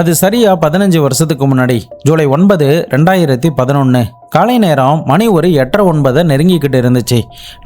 அது சரியா 15 வருஷத்துக்கு முன்னாடி ஜூலை 9, 2011 காலை நேரம் மணி ஒரு 8:30 நெருங்கிக்கிட்டு இருந்துச்சு.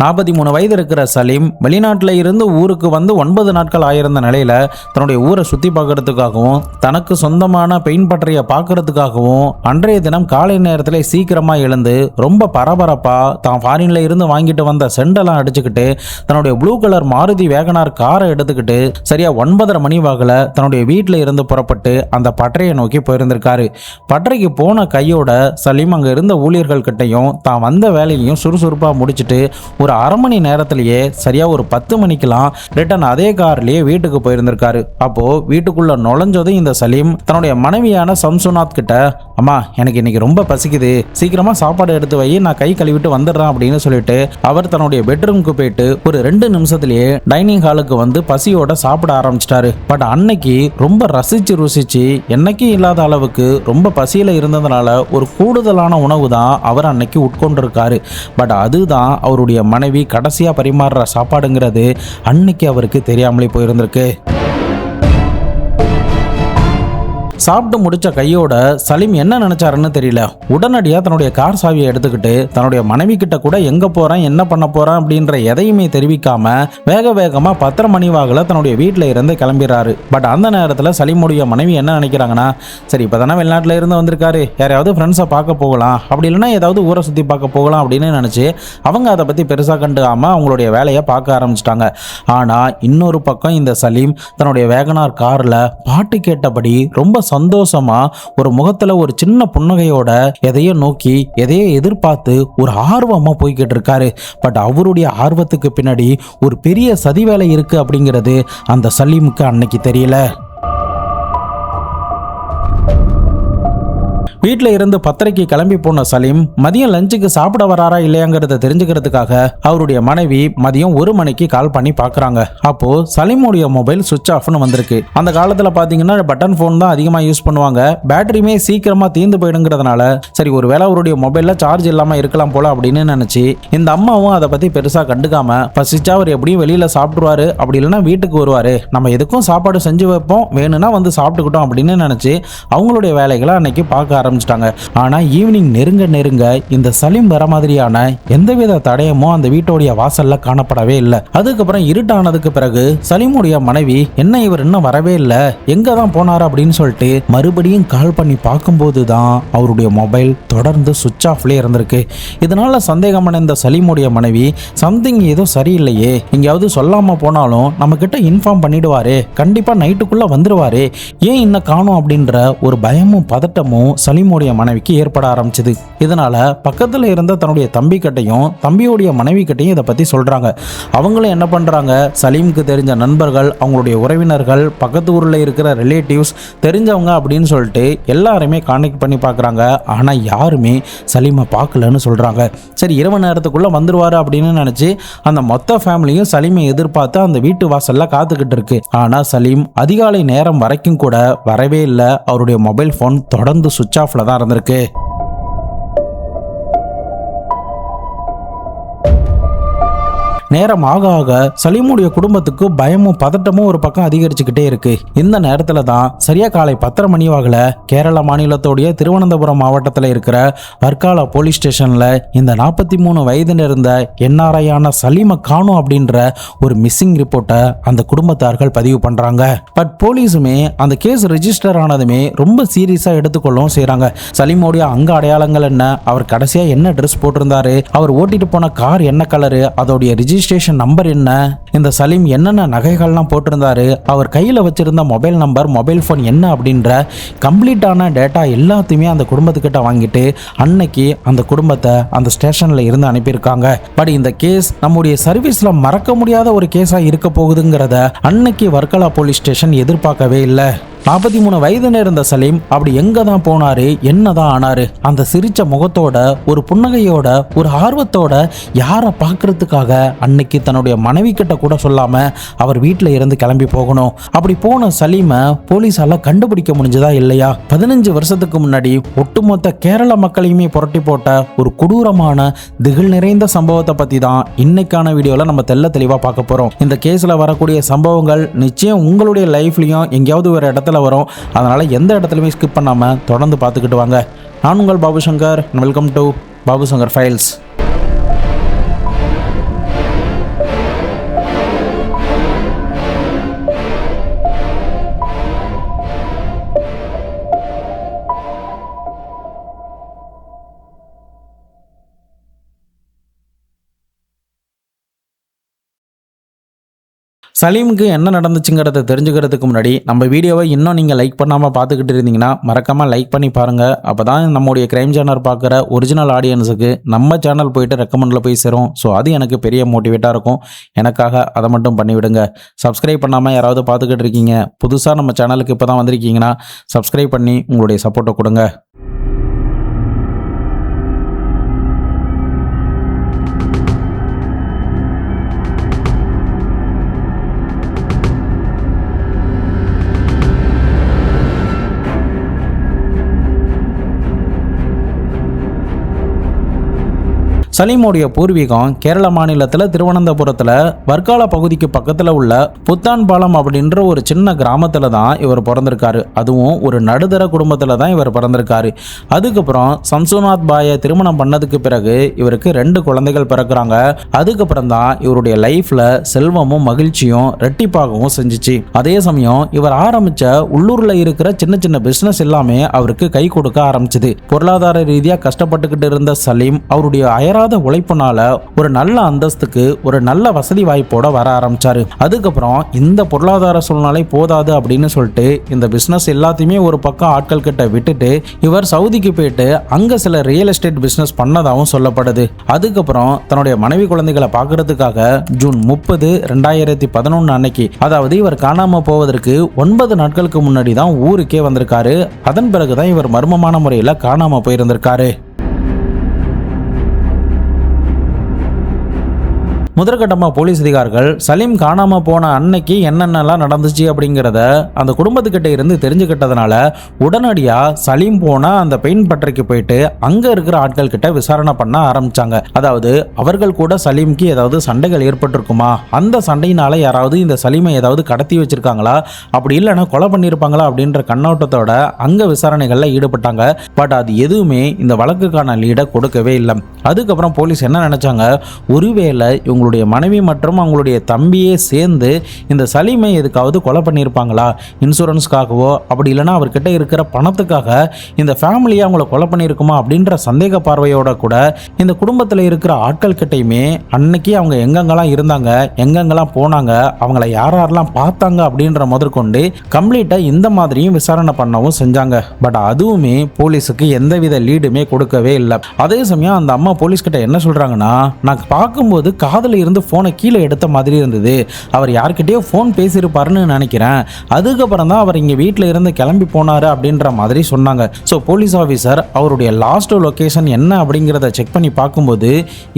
43 வயது இருக்கிற சலீம் வெளிநாட்டில் இருந்து ஊருக்கு வந்து 9 நாட்கள் ஆயிருந்த நிலையில தன்னுடைய ஊரை சுற்றி பார்க்கறதுக்காகவும் தனக்கு சொந்தமான பெயின் பட்டறையை பார்க்கறதுக்காகவும் அன்றைய தினம் காலை நேரத்தில் சீக்கிரமாக எழுந்து ரொம்ப பரபரப்பாக தான் ஃபாரின்ல இருந்து வாங்கிட்டு வந்த செண்டெல்லாம் அடிச்சுக்கிட்டு தன்னுடைய ப்ளூ கலர் மாருதி வேகனார் காரை எடுத்துக்கிட்டு சரியா 9:30 மணி வாக்கில் தன்னுடைய வீட்டில் இருந்து புறப்பட்டு அந்த பட்டறையை நோக்கி போயிருந்திருக்காரு. பட்டறைக்கு போன கையோட சலீம் அங்கே இருந்த ஊழியர்கள் கிட்டையும் தான் வந்த வேலையையும் சுறுசுறுப்பாக முடிச்சுட்டு ஒரு அரை மணி நேரத்திலேயே சரியா ஒரு 10 மணிக்கெல்லாம் ரிட்டன் அதே கார்லயே வீட்டுக்கு போயிருந்திருக்காரு. அப்போ வீட்டுக்குள்ள நுழைஞ்சதும் இந்த சலீம் தன்னுடைய மனைவியான சம்சுநாத் கிட்ட, அம்மா எனக்கு இன்னைக்கு ரொம்ப பசிக்குது, சீக்கிரமா சாப்பாடு எடுத்து வை, நான் கை கழுவிட்டு வந்துடுறேன் அப்படின்னு சொல்லிட்டு அவர் தன்னுடைய பெட்ரூமுக்கு போயிட்டு ஒரு 2 நிமிஷத்திலேயே டைனிங் ஹாலுக்கு வந்து பசியோட சாப்பிட ஆரம்பிச்சிட்டாரு. பட் அன்னைக்கு ரொம்ப ருசிச்சு என்னைக்கும் இல்லாத அளவுக்கு ரொம்ப பசியில இருந்ததுனால ஒரு கூடுதலான உணவு தான் அவர் அன்னைக்கு உட்கொண்டிருக்காரு. பட் அதுதான் அவருடைய மனைவி கடைசியா பரிமாறுற சாப்பாடுங்கிறது அன்னைக்கு அவருக்கு தெரியாமலே போயிருந்திருக்கு. சாப்பிட்டு முடிச்ச கையோட சலீம் என்ன நினைச்சாருன்னு தெரியல. உடனடியாக தன்னுடைய கார் சாவியை எடுத்துக்கிட்டு தன்னுடைய மனைவி கிட்ட கூட எங்க போறேன் என்ன பண்ண போறேன் அப்படின்ற எதையுமே தெரிவிக்காம வேகமா 10:30 மணி வாக்கில் தன்னுடைய வீட்டில் இருந்து கிளம்பிடுறாரு. பட் அந்த நேரத்தில் சலீமுடைய மனைவி என்ன நினைக்கிறாங்கன்னா, சரி இப்பதானே வெளிநாட்டில் இருந்து வந்திருக்காரு, யாரையாவது ஃப்ரெண்ட்ஸை பார்க்க போகலாம், அப்படி இல்லைன்னா ஏதாவது ஊரை சுற்றி பார்க்க போகலாம் அப்படின்னு நினைச்சு அவங்க அதை பத்தி பெருசா கண்டுக்காம அவங்களுடைய வேலையை பார்க்க ஆரம்பிச்சிட்டாங்க. ஆனா இன்னொரு பக்கம் இந்த சலீம் தன்னுடைய வேகனார் கார்ல பாட்டு கேட்டபடி ரொம்ப சந்தோஷமா ஒரு முகத்துல ஒரு சின்ன புன்னகையோட எதையோ நோக்கி எதையோ எதிர்பார்த்து ஒரு ஆர்வமா போய்கிட்டு இருக்காரு. பட் அவருடைய ஆர்வத்துக்கு பின்னாடி ஒரு பெரிய சதி வேலை இருக்கு அப்படிங்கிறது அந்த சலீமுக்கு அன்னைக்கு தெரியல. வீட்டில் இருந்து 10:30 கிளம்பி போன சலீம் மதியம் லஞ்சுக்கு சாப்பிட வராரா இல்லையாங்கிறத தெரிஞ்சுக்கிறதுக்காக அவருடைய மனைவி மதியம் 1 மணிக்கு கால் பண்ணி பார்க்குறாங்க. அப்போ சலீமுடைய மொபைல் சுவிட்ச் ஆஃப்னு வந்திருக்கு. அந்த காலத்தில் பார்த்தீங்கன்னா பட்டன் ஃபோன் தான் அதிகமாக யூஸ் பண்ணுவாங்க. பேட்டரியுமே சீக்கிரமாக தீர்ந்து போயிடுங்கிறதுனால சரி ஒரு வேளை அவருடைய மொபைலில் சார்ஜ் இல்லாமல் இருக்கலாம் போல அப்படின்னு நினச்சி இந்த அம்மாவும் அதை பற்றி பெருசாக கண்டுக்காம பசிச்சா அவர் எப்படியும் வெளியில் சாப்பிடுவாரு, அப்படி இல்லைன்னா வீட்டுக்கு வருவார், நம்ம எதுக்கும் சாப்பாடு செஞ்சு வைப்போம், வேணும்னா வந்து சாப்பிட்டுக்கிட்டோம் அப்படின்னு நினச்சி அவங்களுடைய வேலைகளை அன்னைக்கு பார்க்க ஆரம்பிச்சிட்டாங்க. ஆனா ஈவினிங் நெருங்க இந்த சலீம் வர மாதிரியான எந்தவித தடயமும் அந்த வீட்டோடைய வாசல்ல காணப்படவே இல்லை. அதுக்கப்புறம் இருட்டானதுக்கு பிறகு சலீமுடைய மனைவி என்ன இவர் இன்னும் வரவே இல்லை, எங்க தான் போனார் அப்படின்னு சொல்லிட்டு மறுபடியும் கால் பண்ணி பார்க்கும்போது தான் அவருடைய மொபைல் தொடர்ந்து சுவிட்ச் ஆஃப்ல இருந்திருக்கு. இதனால சந்தேகமான இந்த சலீமுடைய மனைவி சம்திங் ஏதோ சரியில்லையே, எங்கேயாவது சொல்லாம போனாலும் நம்ம கிட்ட இன்ஃபார்ம் பண்ணிடுவாரு, கண்டிப்பா நைட்டுக்குள்ள வந்துருவாரு, ஏன் இன்னும் காணும் அப்படின்ற ஒரு பயமும் பதட்டமும் சலீமுடைய மனைவிக்கு ஏற்பட ஆரம்பிச்சது. இதனால பக்கத்துல இருந்த தன்னுடைய தம்பி கிட்டையும் தம்பியுடைய மனைவி கிட்டையும் இதை பத்தி சொல்றாங்க. அவங்களும் என்ன பண்றாங்க, சலீமுக்கு தெரிஞ்ச நண்பர்கள், அவங்களுடைய உறவினர்கள், பக்கத்து ஊர்ல இருக்கிற ரிலேட்டிவ்ஸ், தெரிஞ்சவங்க அப்படின்னு சொல்லிட்டு எல்லாருமே கான்டெக்ட் பண்ணி பார்க்குறாங்க. ஆனா யாருமே சலீமை பார்க்கலன்னு சொல்றாங்க. சரி இரவு நேரத்துக்குள்ள வந்துருவாரு அப்படின்னு நினைச்சு அந்த மொத்த ஃபேமிலியும் சலீமை எதிர்பார்த்து அந்த வீட்டு வாசல்ல காத்துக்கிட்டு இருக்கு. ஆனா சலீம் அதிகாலை நேரம் வரைக்கும் கூட வரவே இல்லை. அவருடைய மொபைல் போன் தொடர்ந்து சுவிட்ச் ஆஃப்ல தான் இருந்திருக்கு. நேரம் ஆக ஆக சலீமுடைய குடும்பத்துக்கு பயமும் பதட்டமும் ஒரு பக்கம் அதிகரிச்சுக்கிட்டே இருக்கு. இந்த நேரத்துல தான் சரியா காலை 10:30 மணி வாக்கில் கேரள மாநிலத்தோடைய திருவனந்தபுரம் மாவட்டத்தில் இருக்கிற வர்க்காலா போலீஸ் ஸ்டேஷன்ல இந்த 43 வயது இருந்த என்ஆர்ஐயான சலீமை காணும் அப்படின்ற ஒரு மிஸ்ஸிங் ரிப்போர்ட்டை அந்த குடும்பத்தார்கள் பதிவு பண்றாங்க. பட் போலீஸுமே அந்த கேஸ் ரெஜிஸ்டர் ஆனதுமே ரொம்ப சீரியஸா எடுத்துக்கொள்ளவும் செய்யறாங்க. சலீமுடைய அங்க அடையாளங்கள் என்ன, அவர் கடைசியா என்ன ட்ரெஸ் போட்டிருந்தாரு, அவர் ஓட்டிட்டு போன கார் என்ன கலரு, அதோடைய ரெஜிஸ்ட்ரேஷன் நம்பர் என்ன, இந்த சலீம் என்னென்ன நகைகள்லாம் போட்டிருந்தாரு, அவர் கையில் வச்சிருந்த மொபைல் நம்பர், மொபைல் ஃபோன் என்ன அப்படின்ற கம்ப்ளீட்டான டேட்டா எல்லாத்தையுமே அந்த குடும்பத்துக்கிட்ட வாங்கிட்டு அன்னைக்கு அந்த குடும்பத்தை அந்த ஸ்டேஷன்ல இருந்து அனுப்பியிருக்காங்க. பட் இந்த கேஸ் நம்முடைய சர்வீஸ்ல மறக்க முடியாத ஒரு கேஸா இருக்க போகுதுங்கிறத அன்னைக்கு வர்க்கலா போலீஸ் ஸ்டேஷன் எதிர்பார்க்கவே இல்லை. 43 வயது இருந்த சலீம் அப்படி எங்க தான் போனாரு, என்னதான் ஆனாரு, அந்த சிரிச்ச முகத்தோட ஒரு புன்னகையோட ஒரு ஆர்வத்தோட யாரை பார்க்கறதுக்காக அன்னைக்கு தன்னுடைய மனைவி கிட்ட கூட சொல்லாம அவர் வீட்டில் இருந்து கிளம்பி போகணும். அப்படி போன சலீமை போலீஸால கண்டுபிடிக்க முடிஞ்சதா இல்லையா? 15 வருஷத்துக்கு முன்னாடி ஒட்டுமொத்த கேரள மக்களையுமே புரட்டி போட்ட ஒரு கொடூரமான திகில் நிறைந்த சம்பவத்தை பத்தி தான் இன்னைக்கான வீடியோல நம்ம தெல்ல தெளிவா பார்க்க போறோம். இந்த கேஸ்ல வரக்கூடிய சம்பவங்கள் நிச்சயம் உங்களுடைய லைஃப்லயும் எங்கேயாவது ஒரு இடத்துல பக்கத்தில் வரும். அதனால் எந்த இடத்துலையுமே ஸ்கிப் பண்ணாமல் தொடர்ந்து பார்த்துக்கிட்டு வாங்க. நான் உங்கள் Babu Shankar. Welcome to Babu Shankar files. சலீமுக்கு என்ன நடந்துச்சுங்கிறத தெரிஞ்சுக்கிறதுக்கு முன்னாடி நம்ம வீடியோவை இன்னும் நீங்கள் லைக் பண்ணாமல் பார்த்துக்கிட்டு இருந்தீங்கன்னா மறக்காமல் லைக் பண்ணி பாருங்கள். அப்போ தான் நம்முடைய கிரைம் சேனல் பார்க்குற ஒரிஜினல் ஆடியன்ஸுக்கு நம்ம சேனல் போயிட்டு ரெக்கமெண்டில் போய் சேரும். ஸோ அது எனக்கு பெரிய மோட்டிவேட்டாக இருக்கும். எனக்காக அதை மட்டும் பண்ணிவிடுங்க. சப்ஸ்கிரைப் பண்ணாமல் யாராவது பார்த்துக்கிட்டு இருக்கீங்க, புதுசாக நம்ம சேனலுக்கு இப்போ தான் வந்திருக்கீங்கன்னா சப்ஸ்கிரைப் பண்ணி உங்களுடைய சப்போர்ட்டை கொடுங்க. சலீமுடைய பூர்வீகம் கேரள மாநிலத்தில் திருவனந்தபுரத்தில் வர்க்கால பகுதிக்கு பக்கத்தில் உள்ள புத்தான் பாலம் அப்படின்ற ஒரு சின்ன கிராமத்தில் தான் இவர் பிறந்திருக்காரு. அதுவும் ஒரு நடுத்தர குடும்பத்தில் தான் இவர் பிறந்திருக்காரு. அதுக்கப்புறம் சம்சுநாத் பாயை திருமணம் பண்ணதுக்கு பிறகு இவருக்கு 2 குழந்தைகள் பிறக்கிறாங்க. அதுக்கப்புறம் தான் இவருடைய லைஃப்பில் செல்வமும் மகிழ்ச்சியும் ரெட்டிப்பாகவும் செஞ்சிச்சு. அதே சமயம் இவர் ஆரம்பித்த உள்ளூரில் இருக்கிற சின்ன சின்ன பிஸ்னஸ் எல்லாமே அவருக்கு கை கொடுக்க ஆரம்பிச்சுது. பொருளாதார ரீதியாக கஷ்டப்பட்டுக்கிட்டு இருந்த சலீம் அவருடைய அயரா உழைப்புனால ஒரு நல்ல அந்தஸ்துக்கு ஒரு நல்ல வசதி வாய்ப்போட வர ஆரம்பிச்சாரு. அதுக்கப்புறம் இந்த பொருளாதார சூழ்நிலை போதாது அப்படின்னு சொல்லிட்டு இந்த பிசினஸ் எல்லாத்தையுமே ஒரு பக்கம் ஆட்கள் கிட்ட விட்டுட்டு இவர் சவுதிக்கு போயிட்டு அங்க சில ரியல் எஸ்டேட் பிசினஸ் பண்ணதாகவும் சொல்லப்படுது. அதுக்கப்புறம் தன்னுடைய மனைவி குழந்தைகளை பார்க்கறதுக்காக ஜூன் 30, 2011 அன்னைக்கு, அதாவது இவர் காணாம போவதற்கு 9 நாட்களுக்கு முன்னாடி தான் ஊருக்கே வந்திருக்காரு. அதன் பிறகுதான் இவர் மர்மமான முறையில் காணாம போயிருந்திருக்காரு. முதற்கட்டமாக போலீஸ் அதிகாரிகள் சலீம் காணாமல் போன அன்னைக்கு என்னென்னலாம் நடந்துச்சு அப்படிங்கிறத அந்த குடும்பத்துக்கிட்ட இருந்து தெரிஞ்சுக்கிட்டதுனால உடனடியாக சலீம் போன அந்த பெயிண்ட் பட்டறைக்கு போயிட்டு அங்கே இருக்கிற ஆட்கள் கிட்ட விசாரணை பண்ண ஆரம்பிச்சாங்க. அதாவது அவர்கள் கூட சலீமுக்கு ஏதாவது சண்டைகள் ஏற்பட்டிருக்குமா, அந்த சண்டையினால யாராவது இந்த சலீமை ஏதாவது கடத்தி வச்சிருக்காங்களா, அப்படி இல்லைன்னா கொலை பண்ணியிருப்பாங்களா அப்படின்ற கண்ணோட்டத்தோட அங்கே விசாரணைகளில் ஈடுபட்டாங்க. பட் அது எதுவுமே இந்த வழக்குக்கான லீடை கொடுக்கவே இல்லை. அதுக்கப்புறம் போலீஸ் என்ன நினைச்சாங்க, ஒருவேளை இவங்களுடைய மனைவி மற்றும் அவங்களுடைய தம்பியே சேர்ந்து இந்த சலீமை எதுக்காவது கொலை பண்ணியிருப்பாங்களா, இன்சூரன்ஸ்க்காகவோ அப்படி இல்லைனா அவர்கிட்ட இருக்கிற பணத்துக்காக இந்த ஃபேமிலியை அவங்கள கொலை பண்ணியிருக்குமா அப்படின்ற சந்தேக பார்வையோட கூட இந்த குடும்பத்தில் இருக்கிற ஆட்கள் கிட்டையுமே அன்னைக்கு அவங்க எங்கெங்கெல்லாம் இருந்தாங்க, எங்கெங்கெல்லாம் போனாங்க, அவங்கள யாரெல்லாம் பார்த்தாங்க அப்படின்ற முதற்கொண்டு கம்ப்ளீட்டாக இந்த மாதிரியும் விசாரணை பண்ணவும் செஞ்சாங்க. பட் அதுவுமே போலீஸுக்கு எந்தவித லீடுமே கொடுக்கவே இல்லை. அதே சமயம் அந்த அம்மா போலீஸ் கிட்ட என்ன சொல்றாங்கன்னா, நான் பார்க்கும்போது காதல் இருந்து போனை கீழே எடுத்த மாதிரி இருந்தது, அவர் யார்கிட்டயோ போன் பேசியிருப்பாருன்னு நினைக்கிறேன், அதுக்கப்புறம் தான் அவர் இங்க வீட்டில் இருந்து கிளம்பி போனாரு அப்படின்ற மாதிரி சொன்னாங்க. ஸோ போலீஸ் ஆஃபீஸர் அவருடைய லாஸ்ட் லொகேஷன் என்ன அப்படிங்கிறத செக் பண்ணி பார்க்கும்போது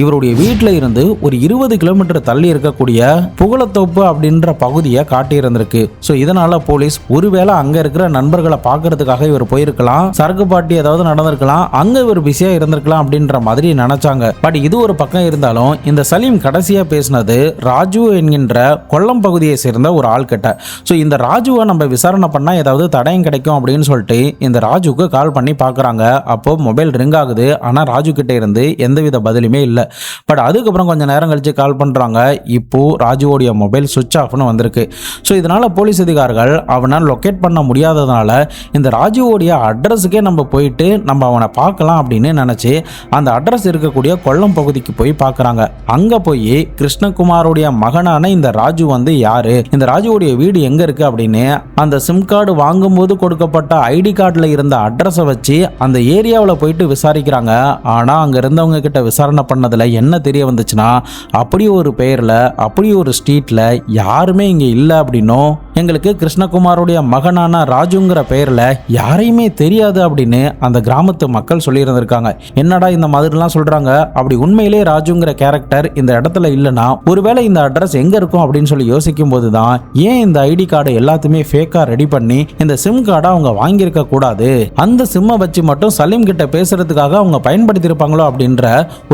இவருடைய வீட்டில் இருந்து ஒரு 20 கிலோமீட்டர் தள்ளி இருக்கக்கூடிய புகழத்தோப்பு அப்படின்ற பகுதியை காட்டியிருந்திருக்கு. ஸோ இதனால போலீஸ் ஒருவேளை அங்க இருக்கிற நண்பர்களை பார்க்கறதுக்காக இவர் போயிருக்கலாம், சரக்கு பாட்டி ஏதாவது நடந்திருக்கலாம், அங்க இவர் பிஸியா இருந்திருக்கலாம் அப்படின்ற மாதிரி நினைச்சாங்க. பட் இது ஒரு பக்கம் இருந்தாலும் இந்த சலீம் கடைசியா பேசினது ராஜு என்கின்ற கொல்லம் பகுதியை சேர்ந்த ஒரு ஆள் கிட்ட. ஸோ இந்த ராஜுவை நம்ம விசாரணை பண்ணா ஏதாவது தடயம் கிடைக்கும் அப்படின்னு சொல்லிட்டு இந்த ராஜுக்கு கால் பண்ணி பார்க்குறாங்க. அப்போ மொபைல் ரிங் ஆகுது, ஆனால் ராஜு கிட்ட இருந்து எந்தவித பதிலுமே இல்லை. பட் அதுக்கப்புறம் கொஞ்சம் நேரம் கழிச்சு கால் பண்ணுறாங்க. இப்போ ராஜுவோடைய மொபைல் சுவிட்ச் ஆஃப்னு வந்திருக்கு. ஸோ இதனால போலீஸ் அதிகாரிகள் அவனால் லொக்கேட் பண்ண முடியாததுனால இந்த ராஜுவோடைய அட்ரஸுக்கே நம்ம போயிட்டு நம்ம அவனை பார்க்கலாம் அப்படின்னு நினச்சி அந்த அட்ரஸ் இருக்கக்கூடிய கொல்லம் பகுதிக்கு போய் பார்க்குறாங்க. அங்கே போய் கிருஷ்ணகுமாரோடைய மகனான இந்த ராஜு வந்து யாரு, இந்த ராஜுவோடைய வீடு எங்க இருக்கு அப்படின்னு அந்த சிம் கார்டு வாங்கும்போது கொடுக்கப்பட்ட ஐடி கார்டில் இருந்த அட்ரஸை வச்சு அந்த ஏரியாவில் போயிட்டு விசாரிக்கிறாங்க. ஆனால் அங்கே இருந்தவங்க கிட்ட விசாரணை பண்ணதில் என்ன தெரிய வந்துச்சுன்னா, அப்படி ஒரு பெயரில் அப்படி ஒரு ஸ்ட்ரீட்டில் யாருமே இங்கே இல்லை அப்படின்னும், எங்களுக்கு கிருஷ்ணகுமாரோடைய மகனான ராஜுங்கிற பெயரில் யாரையுமே தெரியாது அப்படின்னு அந்த கிராமத்து மக்கள் சொல்லியிருந்திருக்காங்க. என்னடா இந்த மாதிரிலாம் சொல்கிறாங்க, அப்படி உண்மையிலே ராஜுங்கிற கேரக்டர் இந்த இடத்துல இல்லைன்னா ஒருவேளை இந்த அட்ரஸ் எங்கே இருக்கும் அப்படின்னு சொல்லி யோசிக்கும் போது தான் ஏன் இந்த ஐடி கார்டு எல்லாத்தையுமே ஃபேக்காக ரெடி பண்ணி இந்த சிம் கார்டை அவங்க வாங்கியிருக்க கூடாது, அந்த சிம்மை வச்சு மட்டும் சலீம் கிட்ட பேசுறதுக்காக அவங்க பயன்படுத்தியிருப்பாங்களோ அப்படின்ற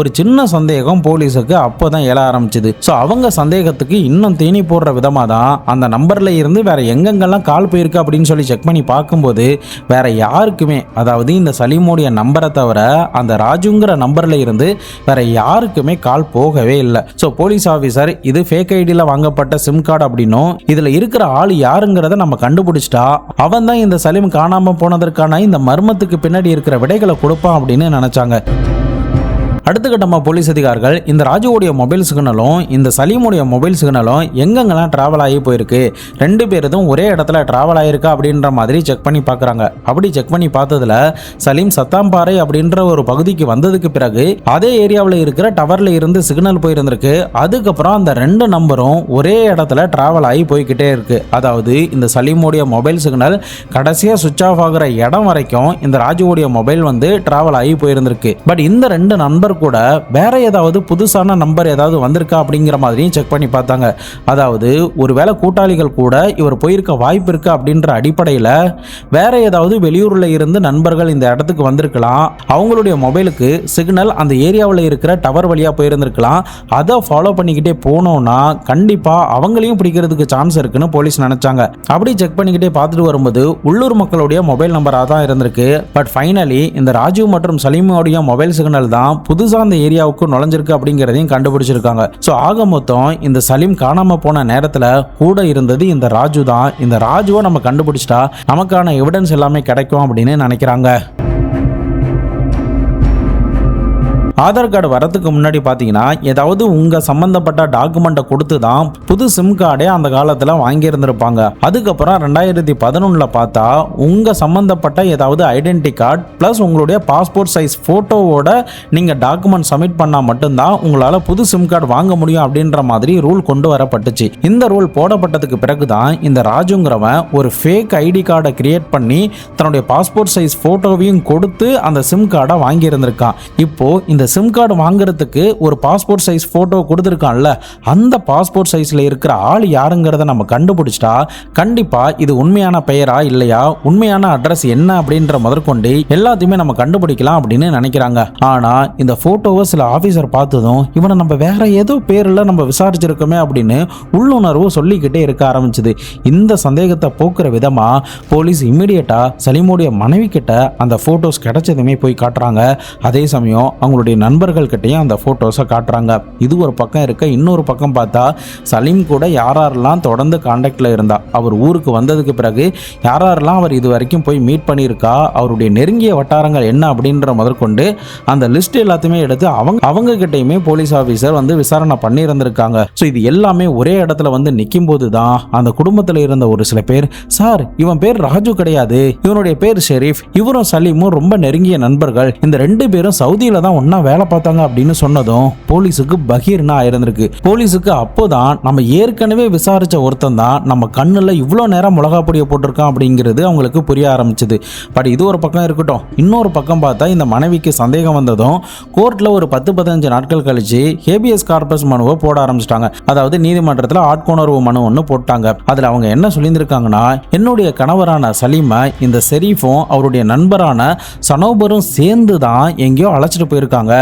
ஒரு சின்ன சந்தேகம் போலீஸுக்கு அப்போதான் எழ ஆரம்பிச்சுது. ஸோ அவங்க சந்தேகத்துக்கு இன்னும் தேனி போடுற விதமாக தான் அந்த நம்பரில் இருந்து இருந்து வேற எங்கெங்கெல்லாம் கால் போயிருக்கு அப்படின்னு சொல்லி செக் பண்ணி பார்க்கும்போது வேற யாருக்குமே, அதாவது இந்த சலீமுடைய நம்பரை தவிர அந்த ராஜுங்கிற நம்பர்ல இருந்து வேற யாருக்குமே கால் போகவே இல்லை. ஸோ போலீஸ் ஆஃபீஸர் இது ஃபேக் ஐடியில் வாங்கப்பட்ட சிம் கார்டு அப்படின்னும் இதில் இருக்கிற ஆள் யாருங்கிறத நம்ம கண்டுபிடிச்சிட்டா அவன் தான் இந்த சலீம் காணாமல் போனதற்கான இந்த மர்மத்துக்கு பின்னாடி இருக்கிற விடைகளை கொடுப்பான் அப்படின்னு நினைச்சாங்க. அடுத்த கட்டமாக போலீஸ் அதிகாரிகள் இந்த ராஜுவோடைய மொபைல் சிக்னலும் இந்த சலீமுடைய மொபைல் சிக்னலும் எங்கெங்கெல்லாம் டிராவல் ஆகி போயிருக்கு, ரெண்டு பேரும் ஒரே இடத்துல டிராவல் ஆகிருக்கா அப்படின்ற மாதிரி செக் பண்ணி பார்க்குறாங்க. அப்படி செக் பண்ணி பார்த்ததுல சலீம் சத்தாம்பாறை அப்படின்ற ஒரு பகுதிக்கு வந்ததுக்கு பிறகு அதே ஏரியாவில் இருக்கிற டவரில் இருந்து சிக்னல் போயிருந்திருக்கு. அதுக்கப்புறம் அந்த ரெண்டு நம்பரும் ஒரே இடத்துல டிராவல் ஆகி போய்கிட்டே இருக்கு. அதாவது இந்த சலீமுடைய மொபைல் சிக்னல் கடைசியாக சுவிட்ச் ஆஃப் ஆகிற இடம் வரைக்கும் இந்த ராஜுவோடைய மொபைல் வந்து டிராவல் ஆகி போயிருந்திருக்கு. பட் இந்த ரெண்டு நண்பர் கூட வேற ஏதாவது புதுசான நம்பர் ஏதாவது வந்திருக்கா அப்படிங்கிற மாதிரியும் செக் பண்ணி பார்த்தாங்க. அதாவது ஒருவேளை கூட்டாளிகள் கூட இவர் போயிருக்க வாய்ப்பு இருக்கு அப்படின்ற அடிப்படையில் வேற ஏதாவது வெளியூர்ல இருந்து நண்பர்கள் இந்த இடத்துக்கு வந்திருக்கலாம். அவங்களுடைய மொபைலுக்கு சிக்னல் அந்த ஏரியாவில் இருக்கிற டவர் வழியா போயிருந்திருக்கலாம். அதை ஃபாலோ பண்ணிக்கிட்டே போனோம்னா கண்டிப்பா அவங்களையும் பிடிக்கிறதுக்கு சான்ஸ் இருக்குன்னு போலீஸ் நினைச்சாங்க. அப்படி செக் பண்ணிக்கிட்டே பார்த்துட்டு வரும்போது உள்ளூர் மக்களுடைய மொபைல் நம்பராக தான் இருந்திருக்கு. பட் ஃபைனலி இந்த ராஜு மற்றும் சலீமுடைய மொபைல் சிக்னல் தான் புதுசா அந்த ஏரியாவுக்கு நுழைஞ்சிருக்கு அப்படிங்கிறதையும் கண்டுபிடிச்சிருக்காங்க. ஸோ ஆக மொத்தம் இந்த சலீம் காணாம போன நேரத்தில் கூட இருந்தது இந்த ராஜு தான். இந்த ராஜுவை நம்ம கண்டுபிடிச்சிட்டா நமக்கான எவிடன்ஸ் எல்லாமே கிடைக்கும் அப்படின்னு நினைக்கிறாங்க. ஆதார் கார்டு வரதுக்கு முன்னாடி பார்த்தீங்கன்னா ஏதாவது உங்கள் சம்மந்தப்பட்ட டாக்குமெண்ட்டை கொடுத்து தான் புது சிம் கார்டே அந்த காலத்தில் வாங்கியிருந்திருப்பாங்க. அதுக்கப்புறம் 2011 பார்த்தா உங்கள் சம்மந்தப்பட்ட ஏதாவது ஐடென்டி கார்டு ப்ளஸ் உங்களுடைய பாஸ்போர்ட் சைஸ் ஃபோட்டோவோட நீங்கள் டாக்குமெண்ட் சப்மிட் பண்ணால் மட்டும்தான் உங்களால் புது சிம் கார்டு வாங்க முடியும் அப்படின்ற மாதிரி ரூல் கொண்டு வரப்பட்டுச்சு. இந்த ரூல் போடப்பட்டதுக்கு பிறகு தான் இந்த ராஜுங்கிறவன் ஒரு ஃபேக் ஐடி கார்டை கிரியேட் பண்ணி தன்னுடைய பாஸ்போர்ட் சைஸ் ஃபோட்டோவையும் கொடுத்து அந்த சிம் கார்டை வாங்கியிருந்திருக்கான். இப்போ இந்த சிம் கார்டு வாங்குறதுக்கு ஒரு பாஸ்போர்ட் சைஸ் போட்டோ கொடுத்துருக்கான்ல, அந்த பாஸ்போர்ட் சைஸ்ல இருக்கிற ஆள் யாருங்கிறத நம்ம கண்டுபிடிச்சிட்டா கண்டிப்பா இது உண்மையான பெயரா இல்லையா, உண்மையான அட்ரஸ் என்ன அப்படின்ற முதற்கொண்டு எல்லாத்தையுமே நம்ம கண்டுபிடிக்கலாம் அப்படின்னு நினைக்கிறாங்க. ஆனா இந்த போட்டோவை சில ஆபீசர் பார்த்ததும் இவனை நம்ம வேற ஏதோ பேர்ல நம்ம விசாரிச்சிருக்கோமே அப்படின்னு உள்ளுணர்வு சொல்லிக்கிட்டே இருக்க ஆரம்பிச்சது. இந்த சந்தேகத்தை போக்குற விதமா போலீஸ் இம்மிடியட்டா சலீமுடைய மனைவி கிட்ட அந்த போட்டோஸ் கிடைச்சதுமே போய் காட்டுறாங்க. அதே சமயம் அவங்களுடைய நண்பர்கள் கிட்டையும் அந்த போட்டோஸை காட்டுறாங்க. இது ஒரு பக்கம் இருக்க, இன்னொரு பக்கம் பார்த்தா சலீம் கூட யாரெல்லாம் தொடர்ந்து கான்டாக்ட்ல இருந்தா, அவர் ஊருக்கு வந்ததுக்கு பிறகு யாரெல்லாம் அவர் இது வரைக்கும் போய் மீட் பண்ணியிருக்கா, அவருடைய நெருங்கிய வட்டாரங்கள் என்ன அப்படின்ற முதற்கொண்டு அந்த லிஸ்ட் எல்லாத்தையுமே எடுத்து அவங்க கிட்டையுமே போலீஸ் ஆஃபீஸர் வந்து விசாரணை பண்ணி இருந்திருக்காங்க. ஸோ இது எல்லாமே ஒரே இடத்துல வந்து நிற்கும் போது தான் அந்த குடும்பத்தில் இருந்த ஒரு சில பேர், சார் இவன் பேர் ராஜு கிடையாது, இவனுடைய பேர் ஷெரீஃப், இவரும் சலீமும் ரொம்ப நெருங்கிய நண்பர்கள், இந்த ரெண்டு பேரும் சவுதியில தான் ஒன்னா வேலை பார்த்தாங்க அப்படின்னு சொன்னதும் போலீஸுக்கு பகீர்னா ஆயிருந்திருக்கு. போலீஸுக்கு அப்போதான் நம்ம ஏற்கனவே விசாரிச்ச ஒருத்தன் தான் நம்ம கண்ணுல இவ்வளோ நேரம் மிளகா பொடியை போட்டிருக்கான் அப்படிங்கிறது அவங்களுக்கு புரிய ஆரம்பிச்சது. பட் இது ஒரு பக்கம் இருக்கட்டும், இன்னொரு பக்கம் பார்த்தா இந்த மனைவிக்கு சந்தேகம் வந்ததும் கோர்ட்ல ஒரு 10-15 நாட்கள் கழிச்சு ஹேபியஸ் கார்பஸ் மனுவை போட ஆரம்பிச்சிட்டாங்க. அதாவது நீதிமன்றத்தில் ஆட்கொணர்வு மனு ஒன்று போட்டாங்க. அதுல அவங்க என்ன சொல்லியிருக்காங்கன்னா, என்னுடைய கணவரான சலீமை இந்த ஷெரீஃபும் அவருடைய நண்பரான சனோபரும் சேர்ந்து தான் எங்கேயோ அழைச்சிட்டு போயிருக்காங்க,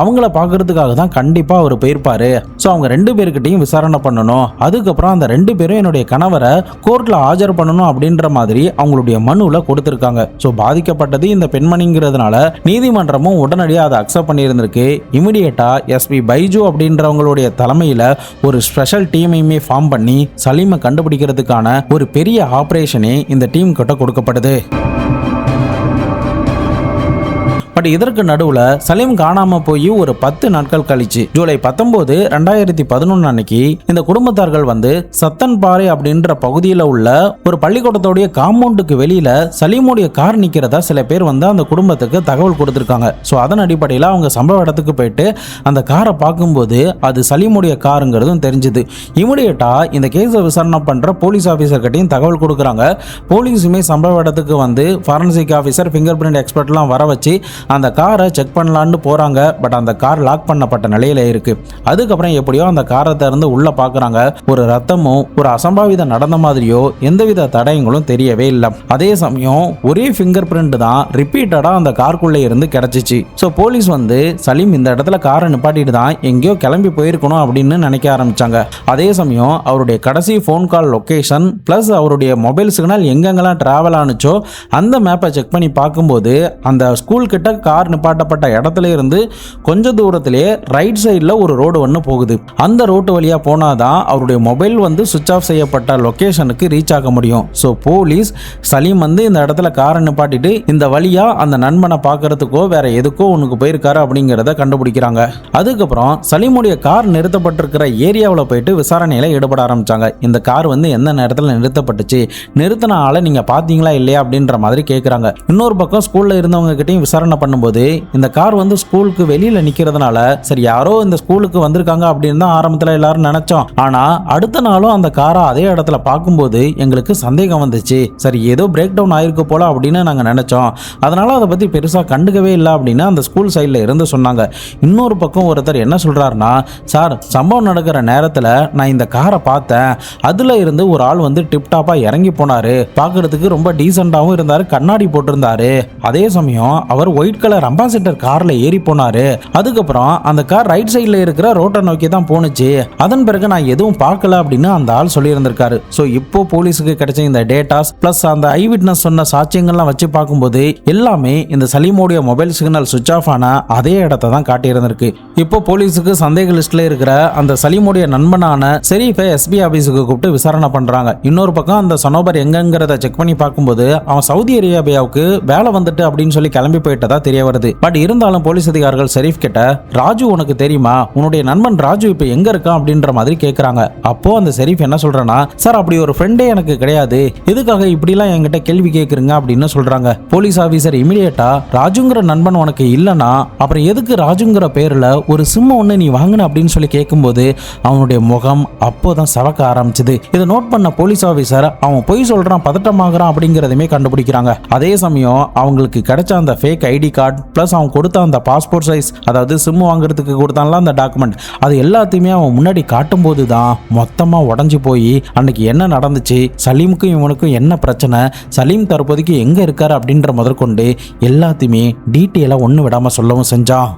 அவங்கள பார்க்கறதுக்காக தான் கண்டிப்பா அவர் போயிருப்பாரு. ஸோ அவங்க ரெண்டு பேர்கிட்டையும் விசாரணை பண்ணணும், அதுக்கப்புறம் அந்த ரெண்டு பேரும் என்னுடைய கணவரை கோர்ட்ல ஆஜர் பண்ணணும் அப்படின்ற மாதிரி அவங்களுடைய மனுவில் கொடுத்துருக்காங்க. ஸோ பாதிக்கப்பட்டது இந்த பெண்மணிங்கிறதுனால நீதிமன்றமும் உடனடியாக அதை அக்செப்ட் பண்ணியிருந்திருக்கு. இமிடியேட்டா எஸ்பி பைஜு அப்படின்றவங்களுடைய தலைமையில் ஒரு ஸ்பெஷல் டீமையுமே ஃபார்ம் பண்ணி சலீமை கண்டுபிடிக்கிறதுக்கான ஒரு பெரிய ஆபரேஷனே இந்த டீம் கிட்ட கொடுக்கப்படுது. பட் இதற்கு நடுவில் சலீம் காணாமல் போய் ஒரு 10 நாட்கள் கழிச்சு ஜூலை 19, 2011 அன்னைக்கு இந்த குடும்பத்தார்கள் வந்து சத்தன்பாறை அப்படின்ற பகுதியில் உள்ள ஒரு பள்ளிக்கூடத்தோடைய காம்பவுண்டுக்கு வெளியில சலீமுடைய கார் நிற்கிறதா சில பேர் வந்து அந்த குடும்பத்துக்கு தகவல் கொடுத்துருக்காங்க. ஸோ அதன் அடிப்படையில் அவங்க சம்பவ இடத்துக்கு போயிட்டு அந்த காரை பார்க்கும்போது அது சலீமுடைய காருங்கிறதும் தெரிஞ்சுது. இமிடியேட்டா இந்த கேஸை விசாரணை பண்ற போலீஸ் ஆஃபீஸர் கிட்டையும் தகவல் கொடுக்குறாங்க. போலீஸுமே சம்பவ இடத்துக்கு வந்து ஃபாரன்சிக் ஆஃபீஸர், ஃபிங்கர் பிரிண்ட் எக்ஸ்பர்ட்லாம் வர வச்சு அந்த காரை செக் பண்ணலான்னு போறாங்க. பட் அந்த கார் லாக் பண்ணப்பட்ட நிலையில இருக்கு. அதுக்கப்புறம் எப்படியோ அந்த காரை திறந்து உள்ள பாக்குறாங்க. ஒரு ரத்தமும் ஒரு அசம்பாவிதம் நடந்த மாதிரியோ எந்தவித தடயங்களும் தெரியவே இல்லை. அதே சமயம் ஒரே ஃபிங்கர் பிரிண்ட் தான் ரிப்பீட்டடா அந்த காருக்குள்ள இருந்து கிடைச்சிச்சு. ஸோ போலீஸ் வந்து சலீம் இந்த இடத்துல காரை நிப்பாட்டிட்டு தான் எங்கேயோ கிளம்பி போயிருக்கணும் அப்படின்னு நினைக்க ஆரம்பிச்சாங்க. அதே சமயம் அவருடைய கடைசி ஃபோன் கால் லொகேஷன் பிளஸ் அவருடைய மொபைல் சிக்னல் எங்கெங்கெல்லாம் டிராவல் ஆனுச்சோ அந்த மேப்பை செக் பண்ணி பார்க்கும்போது அந்த ஸ்கூல் கிட்ட கார் நிப்பாட்டப்பட்ட இடத்துல இருந்து கொஞ்ச தூரத்திலே ரைட் சைடில் ஒரு ரோடு ஒன்று போகுது. அந்த ரோட்டு வழியாக போனாதான் அவருடைய மொபைல் வந்து சுவிட்ச் ஆஃப் செய்யப்பட்ட லொகேஷனுக்கு ரீச் ஆக முடியும். ஸோ போலீஸ் சலீம் வந்து இந்த இடத்துல காரை நிப்பாட்டிட்டு இந்த வழியா அந்த நண்பனை பார்க்கறதுக்கோ வேற எதுக்கோ ஒன்றுக்கு போயிருக்காரு அப்படிங்கிறத கண்டுபிடிக்கிறாங்க. அதுக்கப்புறம் சலீமுடைய கார் நிறுத்தப்பட்டிருக்கிற ஏரியாவில் போயிட்டு விசாரணையில் ஈடுபட ஆரம்பிச்சாங்க. இந்த கார் வந்து எந்த நேரத்தில் நிறுத்தப்பட்டுச்சு, நிறுத்தின ஆளை நீங்க பார்த்தீங்களா இல்லையா அப்படின்ற மாதிரி கேட்குறாங்க. இன்னொரு பக்கம் ஸ்கூல்ல இருந்தவங்க கிட்டையும் விசாரணை பண்ணும்போது இந்த கார் வந்து ஸ்கூலுக்கு வெளியில நிக்கிறதுனால சரி யாரோ இந்த ஸ்கூலுக்கு வந்திருக்காங்க அப்படின்னு தான் ஆரம்பத்தில் எல்லாரும் நினைச்சோம். ஆனா அடுத்த நாளும் அந்த காரை அதே இடத்துல பார்க்கும்போது எங்களுக்கு சந்தேகம் வந்துச்சு. சரி ஏதோ பிரேக் டவுன் ஆயிருக்கு போல அப்படின்னு நாங்க நினைச்சோம். அதனால அதை பத்தி பெருசா கண்டுக்கவே இல்லை அப்படின்னு அந்த ஸ்கூல் சைட்ல இருந்து சொன்னாங்க. இன்னொரு பக்கம் ஒருத்தர் என்ன சொல்றாருன்னா, சார் சம்பவம் நடக்கிற நேரத்துல நான் இந்த காரை பார்த்தேன். அதுல இருந்து ஒரு ஆள் வந்து டிப்டாப்பா இறங்கி போனாரு. பார்க்கறதுக்கு ரொம்ப டீசெண்டாவும் இருந்தாரு, கண்ணாடி போட்டிருந்தாரு. அதே சமயம் அவர் ஒயிட் கலர் அம்பாசிடர் கார்ல ஏறி போனாரு. அதுக்கப்புறம் அந்த கார் ரைட் சைட்ல இருக்கிற ரோட்டை நோக்கி தான் போனுச்சு. அதன் பிறகு நான் எதுவும் பார்க்கல அப்படின்னு அந்த ஆள் சொல்லி இருந்திருக்காரு. ஸோ இப்போ போலீஸுக்கு கிடைச்ச இந்த டேட்டாஸ் பிளஸ் அந்த ஐ விட்னஸ் சொன்ன சாட்சியங்கள்லாம் வச்சு பார்க்கும்போது எல்லாமே இந்த சலீமோடைய மொபைல் சிக்னல் சுவிட்ச் ஆஃப் ஆன அதே இடத்தை தான் காட்டியிருந்திருக்கு. இப்போ போலீஸுக்கு சந்தேக லிஸ்ட்ல இருக்கிற அந்த சலீமுடைய நண்பனான ஷெரீஃபை எஸ்பி ஆபீஸுக்கு கூப்பிட்டு விசாரணை பண்றாங்க. இன்னொரு பக்கம் அந்த சனோபர் எங்கங்கிறத செக் பண்ணி பார்க்கும்போது அவன் சவுதி அரேபியாவுக்கு வேலை வந்துட்டு அப்படின்னு சொல்லி கிளம்பி போயிட்டதா தெரிய வருது. பட் இருந்தாலும் போலீஸ் அதிகாரிகள் ஷெரீஃப் கிட்ட ராஜு உனக்கு தெரியுமா, உன்னுடைய நண்பன் ராஜு இப்ப எங்க இருக்கான் அப்படின்ற மாதிரி கேட்கறாங்க. அப்போ அந்த ஷெரீஃப் என்ன சொல்றானா, சார் அப்படி ஒரு ஃப்ரெண்டே எனக்கு கிடையாது, எதுக்காக இப்படிலாம் என்கிட்ட கேள்வி கேட்குறீங்க அப்படின்னு சொல்றாங்க. போலீஸ் ஆபீசர் இமிடியேட்டா ராஜுங்கிற நண்பன் உனக்கு இல்லைன்னா அப்புறம் எதுக்கு ராஜுங்கிற பேர்ல ஒரு சிம் ஒன்று நீ வாங்கின அப்படின்னு சொல்லி கேட்கும்போது அவனுடைய முகம் அப்போதான் சவக்க ஆரம்பிச்சது. இதை நோட் பண்ண போலீஸ் ஆபீசர் அவன் பொய் சொல்றான், பதட்டமாகறான் அப்படிங்கிறதுமே கண்டுபிடிக்கிறாங்க. அதே சமயம் அவங்களுக்கு கிடைச்ச அந்த ஃபேக் ஐடி கார்டு பிளஸ் அவன் கொடுத்த அந்த பாஸ்போர்ட் சைஸ் அதாவது சிம் வாங்குறதுக்கு கொடுத்தான்ல அந்த டாக்குமெண்ட் அது எல்லாத்தையுமே அவன் முன்னாடி காட்டும் போது தான் மொத்தமா உடஞ்சி போய் அன்னைக்கு என்ன நடந்துச்சு, சலீமுக்கும் இவனுக்கும் என்ன பிரச்சனை, சலீம் தற்போதைக்கு எங்க இருக்காரு அப்படின்ற முதற்கொண்டு எல்லாத்தையுமே டீட்டெயிலா ஒன்று விடாம சொல்லவும் செஞ்சான்.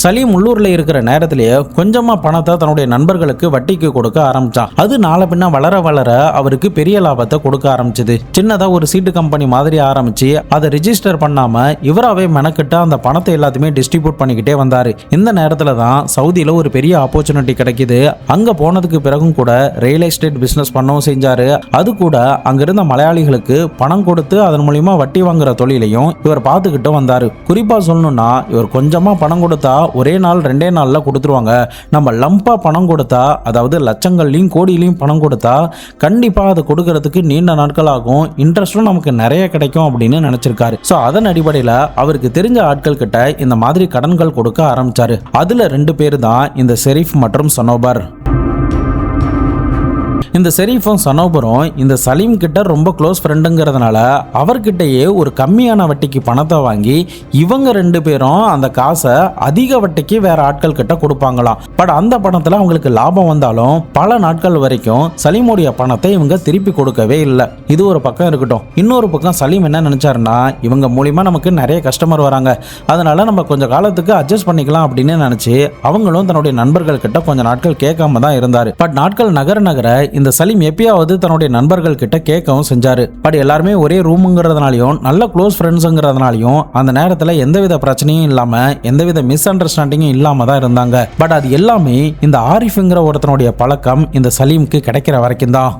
சலீம் உள்ளூர்ல இருக்கிற நேரத்திலேயே கொஞ்சமா பணத்தை தன்னுடைய நண்பர்களுக்கு வட்டிக்கு கொடுக்க ஆரம்பிச்சான். அது நாளை பின்ன வளர வளர அவருக்கு பெரிய லாபத்தை கொடுக்க ஆரம்பிச்சது. சின்னதா ஒரு சீட்டு கம்பெனி மாதிரி ஆரம்பிச்சு அதை ரிஜிஸ்டர் பண்ணாம இவராவே மெனக்கிட்ட அந்த பணத்தை எல்லாத்தையுமே டிஸ்ட்ரிபியூட் பண்ணிக்கிட்டே வந்தாரு. இந்த நேரத்துல தான் சவுதியில ஒரு பெரிய ஆப்பர்ச்சுனிட்டி கிடைக்குது. அங்க போனதுக்கு பிறகும் கூட ரியல் எஸ்டேட் பிசினஸ் பண்ணவும் செஞ்சாரு. அது கூட அங்கிருந்த மலையாளிகளுக்கு பணம் கொடுத்து அதன் மூலியமா வட்டி வாங்குற தொழிலையும் இவர் பார்த்துக்கிட்டு வந்தாரு. குறிப்பா சொல்லணும்னா இவர் கொஞ்சமா பணம் கொடுத்தா ஒரே நாள் 2 நாள்ல கொடுத்துருவாங்க. நம்ம லம்பா பணம் கொடுத்தா அதாவது லட்சங்கள்லையும் கோடியிலையும் பணம் கொடுத்தா கண்டிப்பா அதை கொடுக்கறதுக்கு நீண்ட நாட்கள் ஆகும், இன்ட்ரெஸ்டும் நமக்கு நிறைய கிடைக்கும் அப்படின்னு நினைச்சிருக்காரு. ஸோ அதன் அடிப்படையில் அவருக்கு தெரிஞ்ச ஆட்கள் கிட்ட இந்த மாதிரி கடன்கள் கொடுக்க ஆரம்பிச்சாரு. அதுல 2 பேர் தான் இந்த ஷெரீஃப் மற்றும் சனோபர். இந்த ஷெரீஃபும் சனோபரும் இந்த சலீம் கிட்ட ரொம்ப க்ளோஸ் ஃப்ரெண்டுங்கிறதுனால அவர்கிட்டயே ஒரு கம்மியான வட்டிக்கு பணத்தை வாங்கி இவங்க 2 பேரும் அந்த காசை அதிக வட்டிக்கு வேற ஆட்கள் கிட்ட கொடுப்பாங்களாம். பட் அந்த பணத்துல அவங்களுக்கு லாபம் வந்தாலும் பல நாட்கள் வரைக்கும் சலீமுடைய பணத்தை இவங்க திருப்பி கொடுக்கவே இல்லை. இது ஒரு பக்கம் இருக்கட்டும். இன்னொரு பக்கம் சலீம் என்ன நினைச்சாருன்னா இவங்க மூலியமா நமக்கு நிறைய கஸ்டமர் வராங்க, அதனால நம்ம கொஞ்சம் காலத்துக்கு அட்ஜஸ்ட் பண்ணிக்கலாம் அப்படின்னு நினைச்சு அவங்களும் தன்னுடைய நண்பர்கள் கிட்ட கொஞ்ச நாட்கள் கேட்காம தான் இருந்தாரு. பட் நாட்கள் நகர நகர இந்த சலீம் எப்பயாவது தன்னுடைய நண்பர்கள் கிட்ட கேட்கவும் செஞ்சாரு. பட் எல்லாருமே ஒரே ரூமுங்கிறதுனாலையும் நல்ல க்ளோஸ் ஃப்ரெண்ட்ஸுங்கிறதுனாலையும் அந்த நேரத்தில் எந்தவித பிரச்சனையும் இல்லாம எந்தவித மிஸ் அண்டர்ஸ்டாண்டிங்கும் இல்லாம தான் இருந்தாங்க. பட் அது எல்லாமே இந்த ஆரிஃப்ங்கிற ஒருத்தனுடைய பழக்கம் இந்த சலீமுக்கு கிடைக்கிற வரைக்கும் தான்.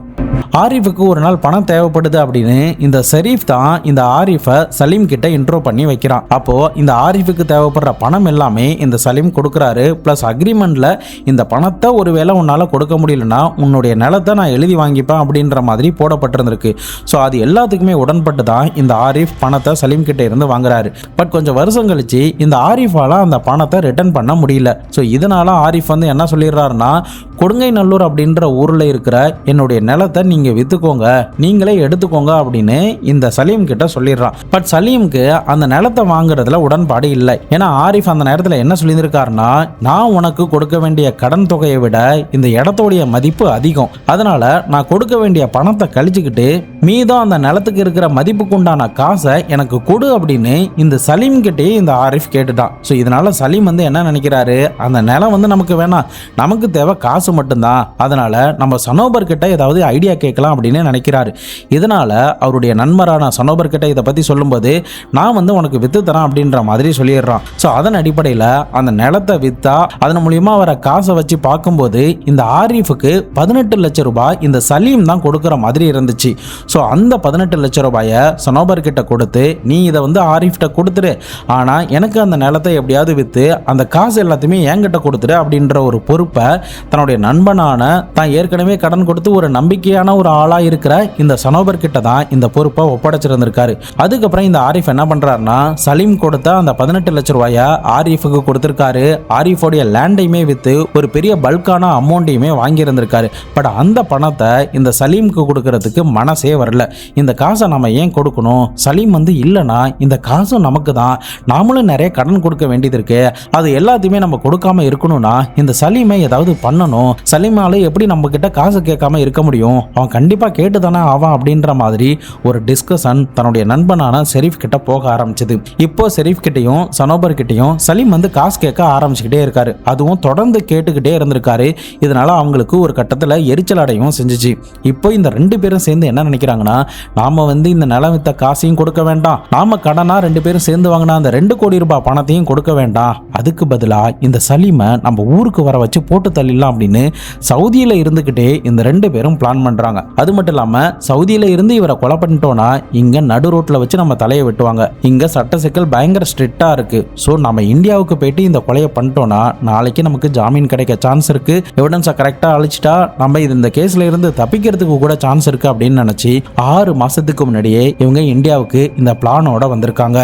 ஆரிஃபுக்கு ஒரு நாள் பணம் தேவைப்படுது அப்படின்னு இந்த ஷெரீப் தான் இந்த ஆரிஃபை சலீம் கிட்ட இன்ட்ரோ பண்ணி வைக்கிறான். அப்போ இந்த ஆரிஃபுக்கு தேவைப்படுற பணம் எல்லாமே இந்த சலீம் கொடுக்குறாரு. பிளஸ் அக்ரிமெண்ட்ல இந்த பணத்தை ஒருவேளை உன்னால கொடுக்க முடியலன்னா உன்னுடைய நிலத்தை நான் எழுதி வாங்கிப்பேன் அப்படின்ற மாதிரி போடப்பட்டிருந்திருக்கு. ஸோ அது எல்லாத்துக்குமே உடன்பட்டு தான் இந்த ஆரிஃப் பணத்தை சலீம் கிட்ட இருந்து வாங்குறாரு. பட் கொஞ்சம் வருஷம் கழிச்சு இந்த ஆரிஃபால அந்த பணத்தை ரிட்டர்ன் பண்ண முடியல. ஸோ இதனால ஆரிஃப் வந்து என்ன சொல்லிடுறாருன்னா, கொடுங்கைநல்லூர் அப்படின்ற ஊர்ல இருக்கிற என்னுடைய நிலத்தை நீங்க வித்துக்கோங்க, நீங்களே எடுத்துக்கோங்க அப்படின்னு இந்த சலீம் கிட்ட சொல்லிடுறான். பட் சலீமுக்கு அந்த நிலத்தை வாங்குறதுல உடன்பாடு இல்லை. ஏன்னா ஆரிஃப் அந்த நேரத்தில் என்ன சொல்லியிருக்காருன்னா, நான் உனக்கு கொடுக்க வேண்டிய கடன் தொகையை விட இந்த இடத்தோடைய மதிப்பு அதிகம், அதனால நான் கொடுக்க வேண்டிய பணத்தை கழிச்சுக்கிட்டு மீதம் அந்த நிலத்துக்கு இருக்கிற மதிப்புக்கு உண்டான காசை எனக்கு கொடு அப்படின்னு இந்த சலீம் கிட்டே இந்த ஆரிஃப் கேட்டுட்டான். ஸோ இதனால சலீம் வந்து என்ன நினைக்கிறாரு, அந்த நிலம் வந்து நமக்கு வேணாம், நமக்கு தேவை காசு மட்டும்தான், அதனால நம்ம சனோபர் கிட்ட ஏதாவது ஐடியா கேட்கலாம் அப்படின்னு நினைக்கிறாரு. இதனால அவருடைய நண்பரான சனோபர் கிட்ட இதை பத்தி சொல்லும்போது, நான் வந்து உனக்கு வித்து தரேன் அப்படின்ற மாதிரி சொல்லிடுறான். ஸோ அதன் அடிப்படையில் அந்த நிலத்தை வித்தா அதன் மூலியமா வர காசை வச்சு பார்க்கும்போது இந்த ஆரிஃபுக்கு 18 லட்சம் ரூபாய் இந்த சலீம் தான் கொடுக்குற மாதிரி இருந்துச்சு. ஸோ அந்த 18 லட்சம் ரூபாயை சனோபர் கிட்ட கொடுத்து, நீ இதை வந்து ஆரிஃப்ட கொடுத்துரு, ஆனா எனக்கு அந்த நிலத்தை எப்படியாவது வித்து அந்த காசு எல்லாத்தையுமே என்கிட்ட கொடுத்துரு அப்படின்ற ஒரு பொறுப்பை தன்னுடைய நண்பனான தான் ஏற்கனவே கடன் கொடுத்து ஒரு நம்பிக்கையான ஒரு ஆளா இருக்கிற இந்த சனோபர் கிட்ட தான் இந்த பொறுப்பை ஒப்படைச்சிருந்திருக்காரு. அதுக்கப்புறம் இந்த ஆரிஃப் என்ன பண்றாருன்னா, சலீம் கொடுத்த அந்த 18 லட்சம் ரூபாயை ஆரிஃபுக்கு கொடுத்திருக்காரு. ஆரிஃபோடைய லேண்டையுமே வித்து ஒரு பெரிய பல்கான அமௌண்ட்டையுமே வாங்கி இருந்திருக்காரு. பட் அந்த பணத்தை இந்த சலீமுக்கு கொடுக்கறதுக்கு மனசே வரல. இந்த காசை நம்ம ஏன் கொடுக்கணும், சலீம் வந்து இல்லைன்னா இந்த காசும் நமக்கு தான், நாமளும் நிறைய கடன் கொடுக்க வேண்டியது இருக்கு, அது எல்லாத்தையுமே நம்ம கொடுக்காம இருக்கணும்னா இந்த சலீமை ஏதாவது பண்ணணும், சலீமால எப்படி நம்ம கிட்ட காசு கேட்காம இருக்க முடியும், அவன் கண்டிப்பா கேட்டு தானே ஆவான் அப்படின்ற மாதிரி ஒரு டிஸ்கஷன் தன்னுடைய நண்பனான ஷெரீப் கிட்ட போக ஆரம்பிச்சது. இப்போ ஷெரீப் கிட்டையும் சனோபர் கிட்டையும் சலீம் வந்து காசு கேட்க ஆரம்பிச்சுக்கிட்டே இருக்காரு. அதுவும் தொடர்ந்து கேட்டுக்கிட்டே இருந்திருக்காரு. இதனால அவங்களுக்கு ஒரு கட்டத்தில் எரிச்சல் அடையவும் செஞ்சுச்சு. இப்போ இந்த 2 பேரும் சேர்ந்து என்ன நினைக்கிறாங்கன்னா, நாம வந்து இந்த நிலம் வித்த காசையும் கொடுக்க வேண்டாம், நாம கடனா 2 பேரும் சேர்ந்து வாங்கினா அந்த 2 கோடி ரூபாய் பணத்தையும் கொடுக்க வேண்டாம், அதுக்கு பதிலா இந்த சலீமை நம்ம ஊருக்கு வர வச்சு போட்டு தள்ளிடலாம் அப்படின்னு சவுதியில இருந்துகிட்டே இந்த 2 பேரும் பிளான் பண்றாங்க. அது மட்டும் இல்லாம சவுதியில இருந்து இவரை கொலை பண்ணிட்டோம்னா இங்க நடு ரோட்ல வச்சு நம்ம தலையை வெட்டுவாங்க, இங்க சட்ட சிக்கல் பயங்கர ஸ்ட்ரிக்டா இருக்கு, சோ நம்ம இந்தியாவுக்கு போயிட்டு இந்த கொலையை பண்ணிட்டோம்னா நாளைக்கு நமக்கு ஜாமீன் கிடைக்க சான்ஸ் இருக்கு, எவிடன்ஸை கரெக்டா அழிச்சிட்டா நம்ம இந்த கேஸ்ல இருந்து தப்பிக்கிறதுக்கு கூட சான்ஸ் இருக்கு அப்படின்னு நினைச்சு 6 மாசத்துக்கு முன்னாடியே இவங்க இந்தியாவுக்கு இந்த பிளானோட வந்திருக்காங்க.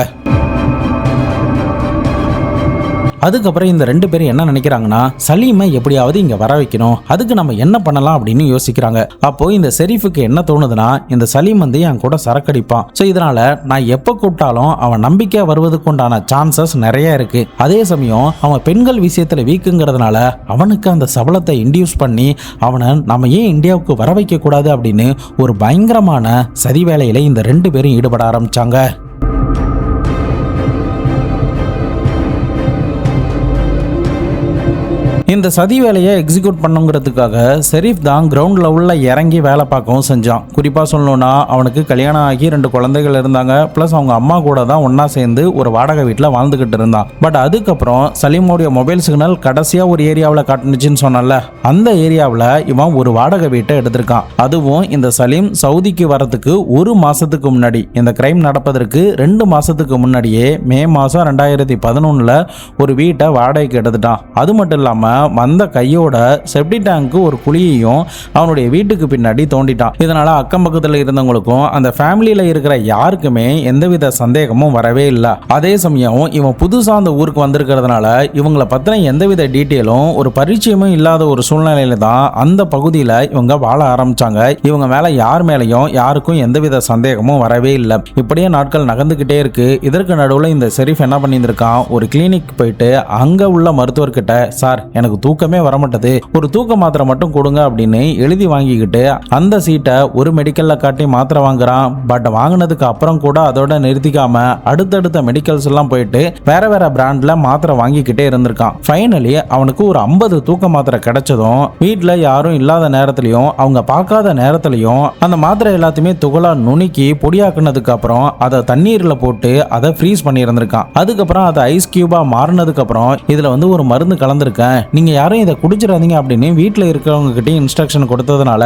அதுக்கப்புறம் இந்த 2 பேரும் என்ன நினைக்கிறாங்கன்னா, சலீமை எப்படியாவது இங்க வர வைக்கணும், அதுக்கு நம்ம என்ன பண்ணலாம் அப்படின்னு யோசிக்கிறாங்க. அப்போ இந்த ஷெரீஃபுக்கு என்ன தோணுதுன்னா, இந்த சலீம் வந்து என் கூட சரக்கடிப்பான், ஸோ இதனால நான் எப்போ கூப்பிட்டாலும் அவன் நம்பிக்கை வருவதுக்கு உண்டான சான்சஸ் நிறைய இருக்கு, அதே சமயம் அவன் பெண்கள் விஷயத்துல வீக்குங்கிறதுனால அவனுக்கு அந்த சபலத்தை இன்டியூஸ் பண்ணி அவனை நம்ம ஏன் இந்தியாவுக்கு வர வைக்க கூடாது அப்படின்னு ஒரு பயங்கரமான சதி வேலையில இந்த 2 பேரும் ஈடுபட ஆரம்பிச்சாங்க. இந்த சதி வேலையை எக்ஸிக்யூட் பண்ணுங்கிறதுக்காக ஷெரீப் தான் கிரவுண்ட் லெவலில் இறங்கி வேலை பார்க்கவும் செஞ்சான். குறிப்பாக சொல்லணும்னா அவனுக்கு கல்யாணம் ஆகி 2 குழந்தைகள் இருந்தாங்க, ப்ளஸ் அவங்க அம்மா கூட தான் ஒன்றா சேர்ந்து ஒரு வாடகை வீட்டில் வாழ்ந்துக்கிட்டு இருந்தான். பட் அதுக்கப்புறம் சலீமோடைய மொபைல் சிக்னல் கடைசியாக ஒரு ஏரியாவில் காட்டுனுச்சுன்னு சொன்னால, அந்த ஏரியாவில் இவன் ஒரு வாடகை வீட்டை எடுத்திருக்கான். அதுவும் இந்த சலீம் சவுதிக்கு வரதுக்கு 1 மாதத்துக்கு முன்னாடி, இந்த கிரைம் நடப்பதற்கு 2 மாதத்துக்கு முன்னாடியே மே மாதம் 2011 ஒரு வீட்டை வாடகைக்கு எடுத்துட்டான். அது மட்டும் இல்லாமல் வந்த கையோட செப்டி டேங்க்கு ஒரு குழியையும் அவனுடைய வீட்டுக்கு பின்னாடி தோண்டிட்டான். இதனால அக்கம் பக்கத்தில் இருந்தவங்களுக்கும் அந்த ஃபேமிலியில இருக்கிற யாருக்குமே எந்தவித சந்தேகமும் வரவே இல்லை. அதே சமயம் இவன் புதுசா அந்த ஊருக்கு வந்திருக்கிறதுனால இவங்களை பத்தின எந்தவித டீட்டெயிலும் ஒரு பரிச்சயமும் இல்லாத ஒரு சூழ்நிலையில தான் அந்த பகுதியில் இவங்க வாழ ஆரம்பிச்சாங்க. இவங்க மேல யார் மேலையும் யாருக்கும் எந்தவித சந்தேகமும் வரவே இல்லை. இப்படியே நாட்கள் நகர்ந்துகிட்டே இருக்கு. இதற்கு நடுவில் இந்த ஷெரீப் என்ன பண்ணியிருக்கான், ஒரு கிளினிக் போயிட்டு அங்க உள்ள மருத்துவர்கிட்ட, சார் எனக்கு தூக்கமே வரமாட்டது, ஒரு தூக்க மாத்திரை மட்டும் கொடுங்க அப்படின்னு எழுதி வாங்கிக்கிட்டு அந்த சீட்டை ஒரு மெடிக்கல்ல காட்டி மாத்திரை வாங்குறான். பட் வாங்கினதுக்கு அப்புறம் கூட அதோட நிறுத்திக்காம அடுத்தடுத்த மெடிக்கல்ஸ் எல்லாம் போயிட்டு வேற வேற பிராண்ட்ல மாத்திரை வாங்கிக்கிட்டே இருந்திருக்கான். ஃபைனலி அவனுக்கு ஒரு 50 தூக்க மாத்திரை கிடைச்சதும் வீட்டில் யாரும் இல்லாத நேரத்திலையும் அவங்க பார்க்காத நேரத்திலையும் அந்த மாத்திரை எல்லாத்தையுமே துகளா நுணுக்கி பொடியாக்குனதுக்கு அப்புறம் அதை தண்ணீர்ல போட்டு அதை ஃப்ரீஸ் பண்ணி இருந்திருக்கான். அதுக்கப்புறம் அதை ஐஸ் கியூபா மாறினதுக்கு அப்புறம் இதுல வந்து ஒரு மருந்து கலந்திருக்கேன், நீங்க யாரும் இதை குடிச்சிடாதீங்க அப்படின்னு வீட்டில் இருக்கிறவங்க கிட்ட இன்ஸ்ட்ரக்ஷன் கொடுத்ததுனால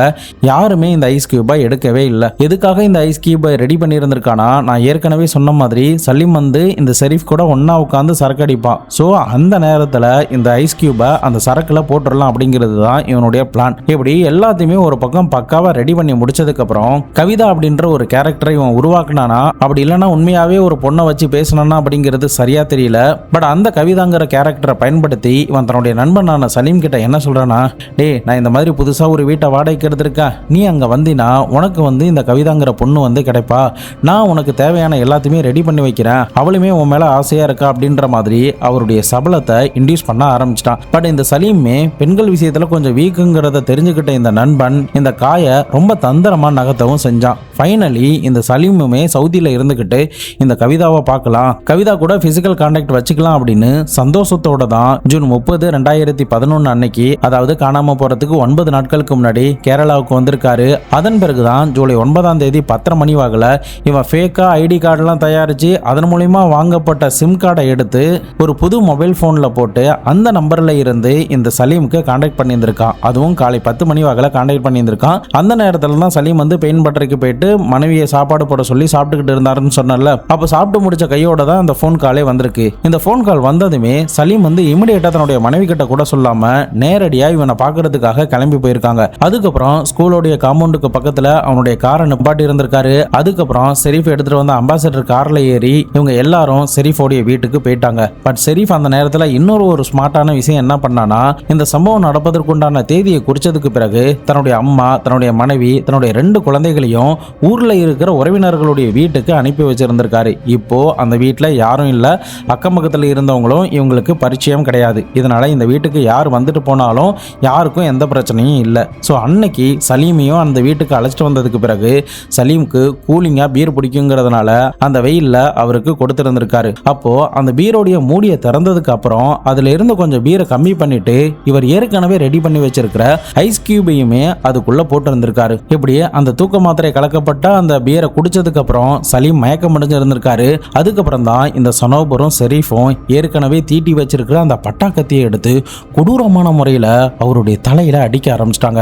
யாருமே இந்த ஐஸ் கியூபை எடுக்கவே இல்லை. எதுக்காக இந்த ஐஸ் கியூபை ரெடி பண்ணியிருந்திருக்கானா, நான் ஏற்கனவே சொன்ன மாதிரி சலீம் வந்து இந்த ஷெரீஃப் கூட ஒன்னா உட்காந்து சரக்கு அடிப்பான். ஸோ அந்த நேரத்தில் இந்த ஐஸ் கியூபை அந்த சரக்குல போட்டுடலாம் அப்படிங்கிறது தான் இவனுடைய பிளான். இப்படி எல்லாத்தையுமே ஒரு பக்கம் பக்காவா ரெடி பண்ணி முடிச்சதுக்கு அப்புறம் கவிதா அப்படின்ற ஒரு கேரக்டரை இவன் உருவாக்குனானா, அப்படி இல்லைன்னா உண்மையாவே ஒரு பொண்ணை வச்சு பேசினானா அப்படிங்கிறது சரியா தெரியல. பட் அந்த கவிதாங்கிற கேரக்டரை பயன்படுத்தி இவன் தன்னுடைய நண்பனான சலீம் கிட்ட என்ன சொல்றானா, டேய் நான் இந்த மாதிரி புதுசா ஒரு வீட்டை வாடகைக்கு எடுத்திருக்கேன், நீ அங்க வந்தினா உனக்கு வந்து இந்த கவிதாங்கிற பொண்ணு வந்து கிடைப்பா, நான் உனக்கு தேவையான எல்லாத்தையுமே ரெடி பண்ணி வைக்கிறேன், அவளுமே உன் மேல ஆசையா இருக்கா அப்படின்ற மாதிரி அவருடைய சபலத்தை இன்டியூஸ் பண்ண ஆரம்பிச்சிட்டான். பட் இந்த சலீமே பெண்கள் விஷயத்துல கொஞ்சம் வீக்குங்கிறத தெரிஞ்சுக்கிட்ட இந்த நண்பன் இந்த காயை ரொம்ப தந்திரமா நகர்த்தவும் செஞ்சான். ஃபைனலி இந்த சலீமுமே சவுதியில இருந்துகிட்டு இந்த கவிதாவை பார்க்கலாம், கவிதா கூட பிசிக்கல் கான்டாக்ட் வச்சுக்கலாம் அப்படின்னு சந்தோஷத்தோட தான் ஜூன் 30, 2011 அன்னைக்கு, அதாவது காணாம போறதுக்கு 9 நாட்களுக்கு முன்னாடி கேரளாவுக்கு வந்திருக்காரு. அதன் பிறகுதான் ஜூலை 9ஆம் தேதி 10:30 மணி வாகல இவன் ஃபேக்கா ஐடி கார்டெல்லாம் தயாரிச்சு அதன் மூலியமா வாங்கப்பட்ட சிம் கார்டை எடுத்து ஒரு புது மொபைல் போன்ல போட்டு அந்த நம்பர்ல இருந்து இந்த சலீமுக்கு கான்டாக்ட் பண்ணியிருந்திருக்கான். அதுவும் காலை 10 மணி வாகல கான்டாக்ட் பண்ணியிருந்திருக்கான். அந்த நேரத்துல தான் சலீம் வந்து பெயின் பட்டறைக்கு போயிட்டு மனைவியை சாப்பாடு போட சொல்லி சாப்பிட்டுக்கிட்டு இருந்தாருன்னு சொன்னார்ல, அப்ப சாப்பிட்டு முடிச்ச கையோட தான் அந்த போன் காலே வந்திருக்கு. இந்த போன் கால் வந்ததுமே சலீம் வந்து இமிடியேட்டா தன்னுடைய மனைவி கிட்ட கூட சொல்லாம நேரடியா இவனை பாக்குறதுக்காக கிளம்பி போயிருக்காங்க. அதுக்கப்புறம் ஸ்கூலோடைய காம்பவுண்டுக்கு பக்கத்துல அவனுடைய காரை நிப்பாட்டி இருந்திருக்காரு. அதுக்கப்புறம் ஷெரீஃப் எடுத்துட்டு வந்த அம்பாசடர் கார்ல ஏறி இவங்க எல்லாரும் ஷெரீஃபோடைய வீட்டுக்கு போயிட்டாங்க. பட் ஷெரீஃப் அந்த நேரத்துல இன்னொரு ஸ்மார்ட்டான விஷயம் என்ன பண்ணானா, இந்த சம்பவம் நடப்பதற்குண்டான தேதியை குறிச்சதுக்கு பிறகு தன்னுடைய அம்மா, தன்னுடைய மனைவி, தன்னுடைய 2 குழந்தைகளையும் ஊர்ல இருக்கிற உறவினர்களுடைய வீட்டுக்கு அனுப்பி வச்சிருந்திருக்காரு. இப்போ அந்த வீட்டுல யாரும் இல்ல, அக்கம் பக்கத்துல இருந்தவங்களும் இவங்களுக்கு பரிச்சயம் கிடையாது. இதனால இந்த வீட்டுக்கு யார் வந்துட்டு போனாலும் யாருக்கும் எந்த பிரச்சனையும் இல்லை. ஸோ அன்னைக்கு சலீமையும் அந்த வீட்டுக்கு அழைச்சிட்டு வந்ததுக்கு பிறகு சலீமுக்கு கூலிங்கா பீர் பிடிக்குங்கிறதுனால அந்த வெயில்ல அவருக்கு கொடுத்திருந்திருக்காரு. அப்போ அந்த பீரோடைய மூடியை திறந்ததுக்கு அப்புறம் அதுல இருந்து கொஞ்சம் பீரை கம்மி பண்ணிட்டு இவர் ஏற்கனவே ரெடி பண்ணி வச்சிருக்கிற ஐஸ் கியூபையுமே அதுக்குள்ள போட்டு இருந்திருக்காரு. இப்படி அந்த தூக்க மாத்திரை கலக்கப்பட்ட அந்த பீரை குடிச்சதுக்கு அப்புறம் சலீம் மயக்கம் அடைஞ்சு இருந்திருக்காரு. அதுக்கப்புறம் தான் இந்த சனோபரும் ஷெரீஃபும் ஏற்கனவே தீட்டி வச்சிருக்கிற அந்த பட்டாக்கத்தியை எடுத்து கொடூரமான முறையில் அவருடைய தலையில அடிக்க ஆரம்பிச்சிட்டாங்க.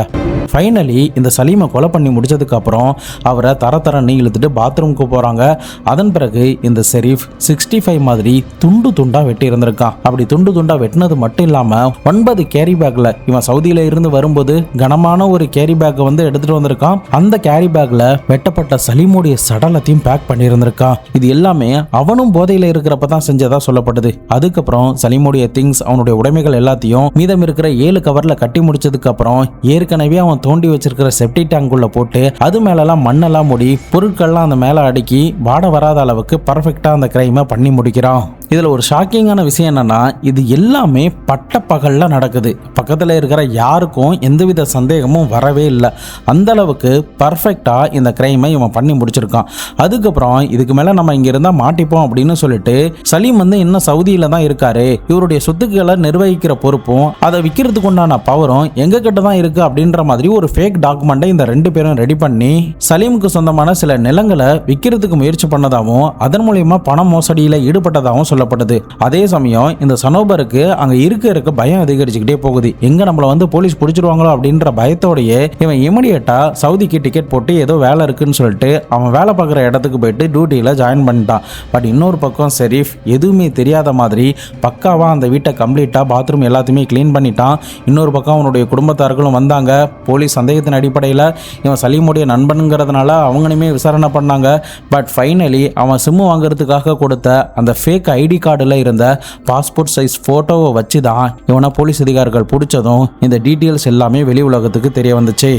ஃபைனலி இந்த சலீமை கொலை பண்ணி முடிச்சதுக்கு அப்புறம் அவரை தரன்னு இழுத்துட்டு பாத்ரூமுக்கு போறாங்க. அதன் பிறகு இந்த ஷெரீஃப் 65 மாதிரி துண்டு துண்டா வெட்டி இருந்திருக்கான். அப்படி துண்டு துண்டா வெட்டினது மட்டும் இல்லாம 9 கேரி பேக்ல இவன் சவுதியில இருந்து வரும்போது கனமான ஒரு கேரி பேக் வந்து எடுத்துட்டு வந்திருக்கான். அந்த கேரி பேக்ல வெட்டப்பட்ட சலீமுடைய சடலத்தையும் பேக் பண்ணி இருந்திருக்கான். இது எல்லாமே அவனும் போதையில இருக்கிறப்ப தான் செஞ்சதா சொல்லப்படுது. அதுக்கப்புறம் சலீமுடைய திங்ஸ், அவனுடைய உடைமைகள் எல்லாத்தையும் மீதம் இருக்கிற 7 கவர்ல கட்டி முடிச்சதுக்கு அப்புறம் ஏற்கனவே அவன் தோண்டி வச்சிருக்கிற செப்டி டேங்குள்ள போட்டு அது மேலெல்லாம் மண்ணெல்லாம் மூடி பொருட்கள்லாம் அந்த மேல அடுக்கி வாட வராத அளவுக்கு பர்ஃபெக்டா அந்த கிரைமை பண்ணி முடிக்கிறான். இதுல ஒரு ஷாக்கிங்கான விஷயம் என்னன்னா, இது எல்லாமே பட்ட பகல்ல நடக்குது. பக்கத்துல இருக்கிற யாருக்கும் எந்தவித சந்தேகமும் வரவே இல்லை. அந்த அளவுக்கு பர்ஃபெக்டா இந்த கிரைமை இவன் பண்ணி முடிச்சிருக்கான். அதுக்கப்புறம் இதுக்கு மேல நம்ம இங்க இருந்தா மாட்டிப்போம் அப்படின்னு சொல்லிட்டு சலீம் வந்து இன்னும் சவுதியில தான் இருக்காரு, இவருடைய சொத்துக்களை நிர்வகிக்கிற பொறுப்பும் அதை விற்கிறதுக்கு உண்டான பவரும் எங்க கிட்ட தான் இருக்கு அப்படின்ற மாதிரி ஒரு ஃபேக் டாக்குமெண்ட்டை இந்த 2 பேரும் ரெடி பண்ணி சலீமுக்கு சொந்தமான சில நிலங்களை விற்கிறதுக்கு முயற்சி பண்ணதாகவும் அதன் மூலியமா பண மோசடியில ஈடுபட்டதாகவும் சொல்லப்படுது. அதே சமயம் இந்த சனோபருக்கு அங்க இருக்க பயம் அதிகரிச்சுக்கிட்டே போகுது. எங்க நம்மள வந்து போலீஸ் பிடிச்சிருவாங்களோ அப்படின்ற பயத்தோடயே இவன் இமிடியேட்டா சவுதிக்கு டிக்கெட் போட்டு ஏதோ வேலை இருக்குன்னு சொல்லிட்டு அவன் வேலை பார்க்குற இடத்துக்கு போயிட்டு டியூட்டியில ஜாயின் பண்ணிட்டான். பட் இன்னொரு பக்கம் ஷெரீஃப் எதுவுமே தெரியாத மாதிரி பக்காவா அந்த வீட்டை கம்ப்ளீட்டா பாத்ரூம் எல்லாத்தையுமே கிளீன் பண்ணிட்டான். இன்னொரு பக்கம் அவனுடைய குடும்பத்தார்களும் வந்தாங்க. போலீஸ் சந்தேகத்தின் அடிப்படையில் இவன் சலீமுடைய நண்பனுங்கிறதுனால அவங்களையுமே விசாரணை பண்ணாங்க. பட் ஃபைனலி அவன் சிம்மு வாங்குறதுக்காக கொடுத்த அந்த ஃபேக் ஐடி கார்டில் இருந்த பாஸ்போர்ட் சைஸ் ஃபோட்டோவை வச்சு தான் இவனை போலீஸ் அதிகாரிகள் பிடிச்சதும் இந்த டீட்டெயில்ஸ் எல்லாமே வெளி உலகத்துக்கு தெரிய வந்துச்சு.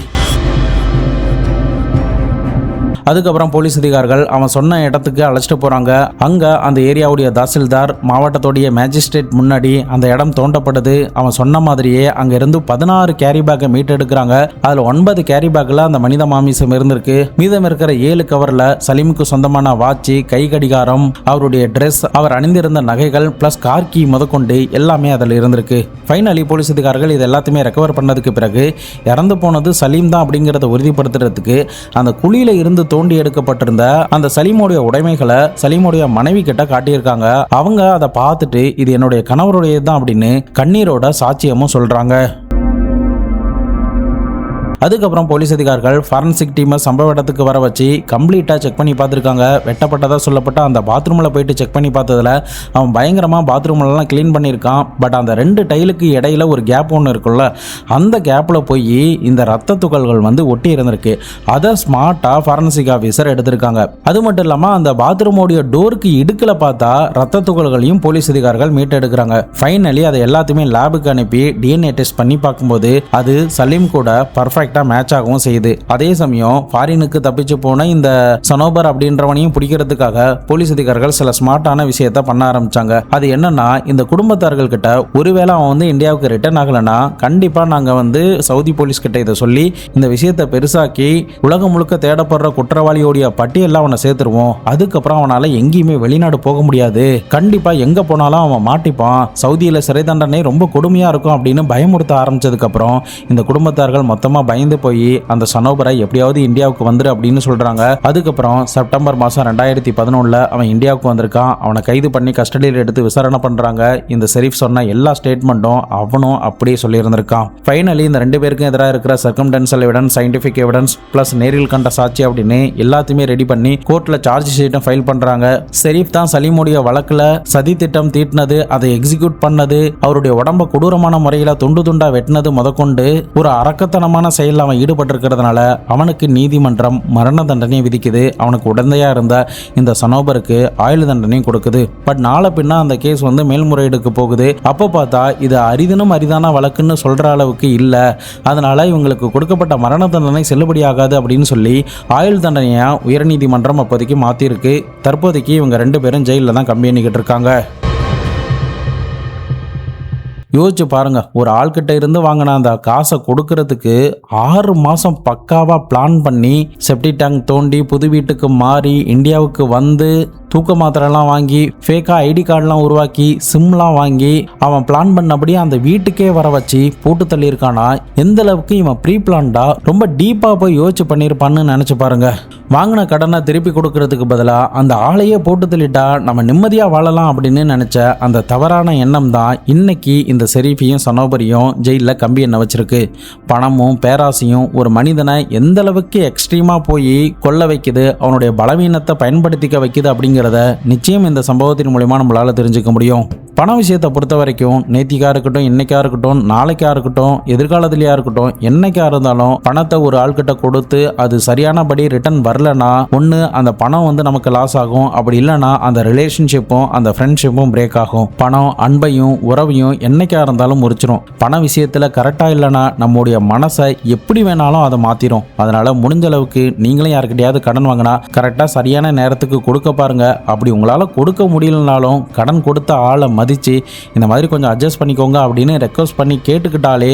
அதுக்கப்புறம் போலீஸ் அதிகாரிகள் அவன் சொன்ன இடத்துக்கு அழைச்சிட்டு போறாங்க. அங்க அந்த ஏரியாவுடைய தாசில்தார், மாவட்டத்துடைய மேஜிஸ்ட்ரேட் முன்னாடி அந்த இடம் தோண்டப்படுது. அவன் சொன்ன மாதிரியே அங்க இருந்து 16 கேரி பேக்கை மீட்டெடுக்கிறாங்க. அதுல 9 கேரி பேக்ல அந்த மனித மாமிசம் இருந்திருக்கு. மீதம் இருக்கிற 7 கவர்ல சலீமுக்கு சொந்தமான வாட்சி, கை கடிகாரம், அவருடைய ட்ரெஸ், அவர் அணிந்திருந்த நகைகள் பிளஸ் கார் கீ முதற்கொண்டு எல்லாமே அதில் இருந்திருக்கு. ஃபைனலி போலீஸ் அதிகாரிகள் இது எல்லாத்தையுமே ரெக்கவர் பண்ணதுக்கு பிறகு இறந்து போனது சலீம் தான் அப்படிங்கிறத உறுதிப்படுத்துறதுக்கு அந்த குழியில இருந்து தோண்டி எடுக்கப்பட்டிருந்த அந்த சலீமுடைய உடைமைகளை சலீமுடைய மனைவி கிட்ட காட்டியிருக்காங்க. அவங்க அதை பார்த்துட்டு இது என்னுடைய கணவருடையது தான் அப்படின்னு கண்ணீரோட சாட்சியமும் சொல்றாங்க. அதுக்கப்புறம் போலீஸ் அதிகாரிகள் ஃபாரன்சிக் டீமை சம்பவ இடத்துக்கு வர வச்சு கம்ப்ளீட்டாக செக் பண்ணி பார்த்துருக்காங்க. வெட்டப்பட்டதாக சொல்லப்பட்ட அந்த பாத்ரூமில் போயிட்டு செக் பண்ணி பார்த்ததுல அவன் பயங்கரமாக பாத்ரூம்லாம் க்ளீன் பண்ணியிருக்கான். பட் அந்த 2 டைலுக்கு இடையில ஒரு கேப் ஒன்று இருக்குல்ல, அந்த கேப்பில் போய் இந்த ரத்த துகள்கள் வந்து ஒட்டி இருந்திருக்கு. அதை ஸ்மார்ட்டாக ஃபாரன்சிக் ஆஃபீஸர் எடுத்திருக்காங்க. அது மட்டும் இல்லாமல் அந்த பாத்ரூமோடைய டோருக்கு இடுக்கில் பார்த்தா ரத்த துகள்களையும் போலீஸ் அதிகாரிகள் மீட்டெடுக்கிறாங்க. ஃபைனலி அதை எல்லாத்தையுமே லேபுக்கு அனுப்பி டிஎன்ஏ டெஸ்ட் பண்ணி பார்க்கும்போது அது சலீம் கூட பர்ஃபெக்ட் மேட்ச் ஆகவும் செய்யுது. அதே சமயம் ஃபாரினுக்கு தப்பிச்சு போன இந்த சனோபர் அப்படின்றவனையும் பிடிக்கிறதுக்காக போலீஸ் அதிகாரிகள் சில ஸ்மார்ட்டான விஷயத்த பண்ண ஆரம்பிச்சாங்க. அது என்னன்னா, இந்த குடும்பத்தார்கள் கிட்ட ஒருவேளை அவன் வந்து இந்தியாவுக்கு ரிட்டர்ன் ஆகலன்னா கண்டிப்பா நாங்க வந்து சவுதி போலீஸ் கிட்ட இதை சொல்லி இந்த விஷயத்தை பெருசாக்கி உலகம் முழுக்க தேடப்படுற குற்றவாளியோடைய பட்டியலில் அவனை சேர்த்துருவோம். அதுக்கப்புறம் அவனால எங்கேயுமே வெளிநாடு போக முடியாது, கண்டிப்பா எங்க போனாலும் அவன் மாட்டிப்பான், சவுதியில சிறை தண்டனை ரொம்ப கொடுமையா இருக்கும் அப்படின்னு பயமுறுத்த ஆரம்பிச்சதுக்கு அப்புறம் இந்த குடும்பத்தார்கள் மொத்தமா பயந்து போய் அந்த சனோபரை எப்படியாவது இந்தியாவுக்கு வந்துரு அப்படின்னு சொல்றாங்க. அதுக்கப்புறம் செப்டம்பர் மாதம் 2011 அவன் இந்தியாவுக்கு வந்திருக்கான். அவனை கைது பண்ணி கஸ்டடியில் எடுத்து விசாரணை பண்றாங்க. இந்த ஷெரீஃப் சொன்ன எல்லா ஸ்டேட்மெண்ட்டும் அவனும் அப்படியே சொல்லி இருந்திருக்கான். ஃபைனலி இந்த 2 பேருக்கும் எதிராக இருக்கிற சர்க்கம்டென்ஷியல் எவிடன்ஸ், சயின்டிஃபிக் எவிடன்ஸ் பிளஸ் நேரில் கண்ட சாட்சி அப்படின்னு எல்லாத்தையுமே ரெடி பண்ணி கோர்ட்ல சார்ஜ் ஷீட்டும் ஃபைல் பண்றாங்க. ஷெரீஃப் தான் சலீமுடைய வழக்குல சதி திட்டம் தீட்டினது, அதை எக்ஸிக்யூட் பண்ணது, அவருடைய உடம்ப கொடூரமான முறையில் துண்டு துண்டா வெட்டினது முதற்கொண்டு ஒரு அரக்கத்தனமான செயல் அவன் ஈடுபட்டிருக்கிறதுனால அவனுக்கு நீதிமன்றம் மரண தண்டனை விதிக்குது. அவனுக்கு உடந்தையா இருந்த இந்த சனோபருக்கு ஆயுள் தண்டனையும் கொடுக்குது. பட் நாளை பின்னா அந்த கேஸ் வந்து மேல்முறையீடுக்கு போகுது. அப்போ பார்த்தா இது அரிதினும் அரிதான வழக்குன்னு சொல்ற அளவுக்கு இல்லை. அதனால இவங்களுக்கு கொடுக்கப்பட்ட மரண தண்டனை செல்லுபடியாகாது அப்படின்னு சொல்லி ஆயுள் தண்டனையா உயர்நீதிமன்றம் அப்போதைக்கு மாத்திருக்கு. தற்போதைக்கு இவங்க 2 பேரும் ஜெயிலில் தான் கம்பி எண்ணிக்கிட்டு இருக்காங்க. யோசிச்சு பாருங்க, ஒரு ஆள்கிட்ட இருந்து வாங்கின அந்த காசை கொடுக்கறதுக்கு 6 மாதம் பக்காவா பிளான் பண்ணி செப்டி டேங்க் தோண்டி புது வீட்டுக்கு மாறி இந்தியாவுக்கு வந்து தூக்க மாத்திரைலாம் வாங்கி ஃபேக்கா ஐடி கார்டெலாம் உருவாக்கி சிம்லாம் வாங்கி அவன் பிளான் பண்ணபடியே அந்த வீட்டுக்கே வர வச்சு போட்டு தள்ளியிருக்கானா, எந்த அளவுக்கு இவன் ப்ரீ பிளான்டா ரொம்ப டீப்பாக போய் யோசிச்சு பண்ணியிருப்பான்னு நினச்சி பாருங்க. வாங்கின கடனை திருப்பி கொடுக்கறதுக்கு பதிலாக அந்த ஆளையே போட்டு தள்ளிட்டா நம்ம நிம்மதியாக வாழலாம் அப்படின்னு நினச்ச அந்த தவறான எண்ணம் தான் இன்னைக்கு இந்த ஷெரீஃபையும் சனோபரையும் ஜெயிலில் கம்பி எண்ணெய் வச்சிருக்கு. பணமும் பேராசையும் ஒரு மனிதனை எந்த அளவுக்கு எக்ஸ்ட்ரீமாக போய் கொல்ல வைக்குது, அவனுடைய பலவீனத்தை பயன்படுத்திக்க வைக்குது அப்படிங்கிறத நிச்சயம் இந்த சம்பவத்தின் மூலமா நம்மளால தெரிஞ்சுக்க முடியும். பண விஷயத்தை பொறுத்த வரைக்கும் நேத்திக்கா இருக்கட்டும், இன்னைக்கா இருக்கட்டும், நாளைக்கா இருக்கட்டும், எதிர்காலத்திலேயா இருக்கட்டும், என்னைக்கா இருந்தாலும் பணத்தை ஒரு ஆள்கிட்ட கொடுத்து அது சரியானபடி ரிட்டர்ன் வரலனா ஒன்று அந்த பணம் வந்து நமக்கு லாஸ் ஆகும், அப்படி இல்லைனா அந்த ரிலேஷன்ஷிப்பும் அந்த ஃப்ரெண்ட்ஷிப்பும் பிரேக் ஆகும். பணம் அன்பையும் உறவையும் என்னைக்கா இருந்தாலும் முறிச்சிரும். பண விஷயத்தில் கரெக்டாக இல்லைனா நம்முடைய மனசை எப்படி வேணாலும் அதை மாற்றிடும். அதனால முடிஞ்ச அளவுக்கு நீங்களும் யாருக்கிட்டையாவது கடன் வாங்கினா கரெக்டாக சரியான நேரத்துக்கு கொடுக்க பாருங்க. அப்படி உங்களால் கொடுக்க முடியலனாலும் கடன் கொடுத்த ஆளை மதித்து இந்த மாதிரி கொஞ்சம் அட்ஜஸ்ட் பண்ணிக்கோங்க அப்படின்னு ரெக்வஸ்ட் பண்ணி கேட்டுக்கிட்டாலே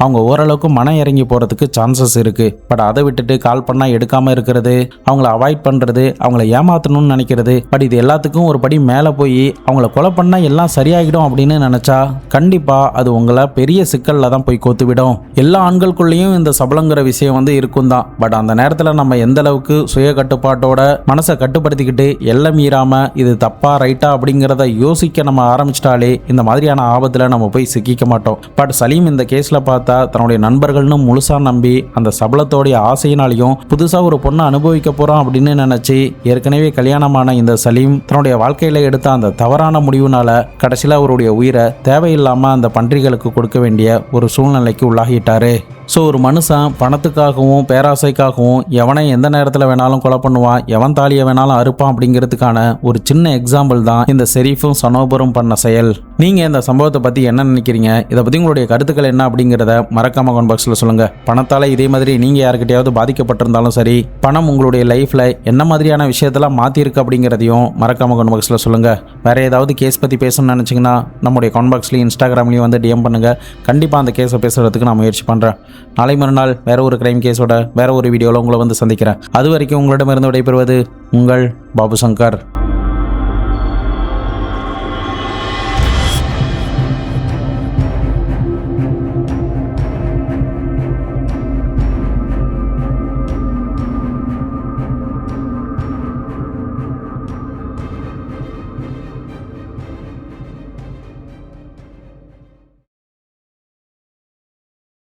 அவங்க ஓரளவுக்கு மனம் இறங்கி போகிறதுக்கு சான்சஸ் இருக்குது. பட் அதை விட்டுட்டு கால் பண்ணால் எடுக்காமல் இருக்கிறது, அவங்கள அவாய்ட் பண்ணுறது, அவங்கள ஏமாற்றணும்னு நினைக்கிறது, பட் இது எல்லாத்துக்கும் ஒரு படி மேலே போய் அவங்கள கொலை பண்ணால் எல்லாம் சரியாகிடும் அப்படின்னு நினச்சா கண்டிப்பாக அது உங்களை பெரிய சிக்கலில் தான் போய் கோத்துவிடும். எல்லா ஆண்களுக்குள்ளேயும் இந்த சபலங்கிற விஷயம் வந்து இருக்கும் தான். பட் அந்த நேரத்தில் நம்ம எந்த அளவுக்கு சுய கட்டுப்பாட்டோட மனசை கட்டுப்படுத்திக்கிட்டு எல்லாம் மீறாமல் இது தப்பா ரைட்டா அப்படிங்கிறத யோசிக்க நம்ம ஆரம்பிச்சிட்டாலே இந்த மாதிரியான ஆபத்தில் நம்ம போய் சிக்கிக்க மாட்டோம். பட் சலீம் இந்த கேஸில் பார்த்தா தன்னுடைய நண்பர்கள்னு முழுசாக நம்பி அந்த சபலத்தோடைய ஆசையினாலையும் புதுசாக ஒரு பொண்ணை அனுபவிக்க போகிறான் அப்படின்னு நினச்சி ஏற்கனவே கல்யாணமான இந்த சலீம் தன்னுடைய வாழ்க்கையில் எடுத்த அந்த தவறான முடிவுனால கடைசியில் அவருடைய உயிரை தேவையில்லாமல் அந்த பன்றிகளுக்கு கொடுக்க வேண்டிய ஒரு சூழ்நிலைக்கு உள்ளாகிட்டாரு. ஸோ ஒரு மனுஷன் பணத்துக்காகவும் பேராசைக்காகவும் எவனை எந்த நேரத்தில் வேணாலும் கொலை பண்ணுவான், எவன் தாலியை வேணாலும் அறுப்பான் அப்படிங்கிறதுக்கான ஒரு சின்ன எக்ஸாம்பிள் தான் இந்த ஷெரீஃபும் சனோபரும் பண்ண செயல். நீங்கள் இந்த சம்பவத்தை பற்றி என்ன நினைக்கிறீங்க? இதை பற்றி உங்களுடைய கருத்துக்கள் என்ன அப்படிங்கிறத மறக்காம கமெண்ட் பாக்ஸில் சொல்லுங்கள். பணத்தால் இதே மாதிரி நீங்கள் யாருக்கிட்டையாவது பாதிக்கப்பட்டிருந்தாலும் சரி, பணம் உங்களுடைய லைஃப்பில் என்ன மாதிரியான விஷயத்தெல்லாம் மாற்றிருக்கு அப்படிங்கிறதையும் மறக்காம கமெண்ட் பாக்ஸில் சொல்லுங்கள். வேறு ஏதாவது கேஸ் பற்றி பேசணும்னு நினச்சிங்கன்னா நம்முடைய கமெண்ட் பாக்ஸ்லேயும் இன்ஸ்டாகிராம்லேயும் வந்து டிஎம் பண்ணுங்கள். கண்டிப்பாக அந்த கேஸை பேசுகிறதுக்கு நான் முயற்சி பண்ணுறேன். நாளை மறுநாள் வேற ஒரு கிரைம் கேஸோட வேற ஒரு வீடியோவில் உங்களை வந்து சந்திக்கிறேன். அது வரைக்கும் உங்களிடமிருந்து விடைபெறுவது உங்கள் பாபு சங்கர்.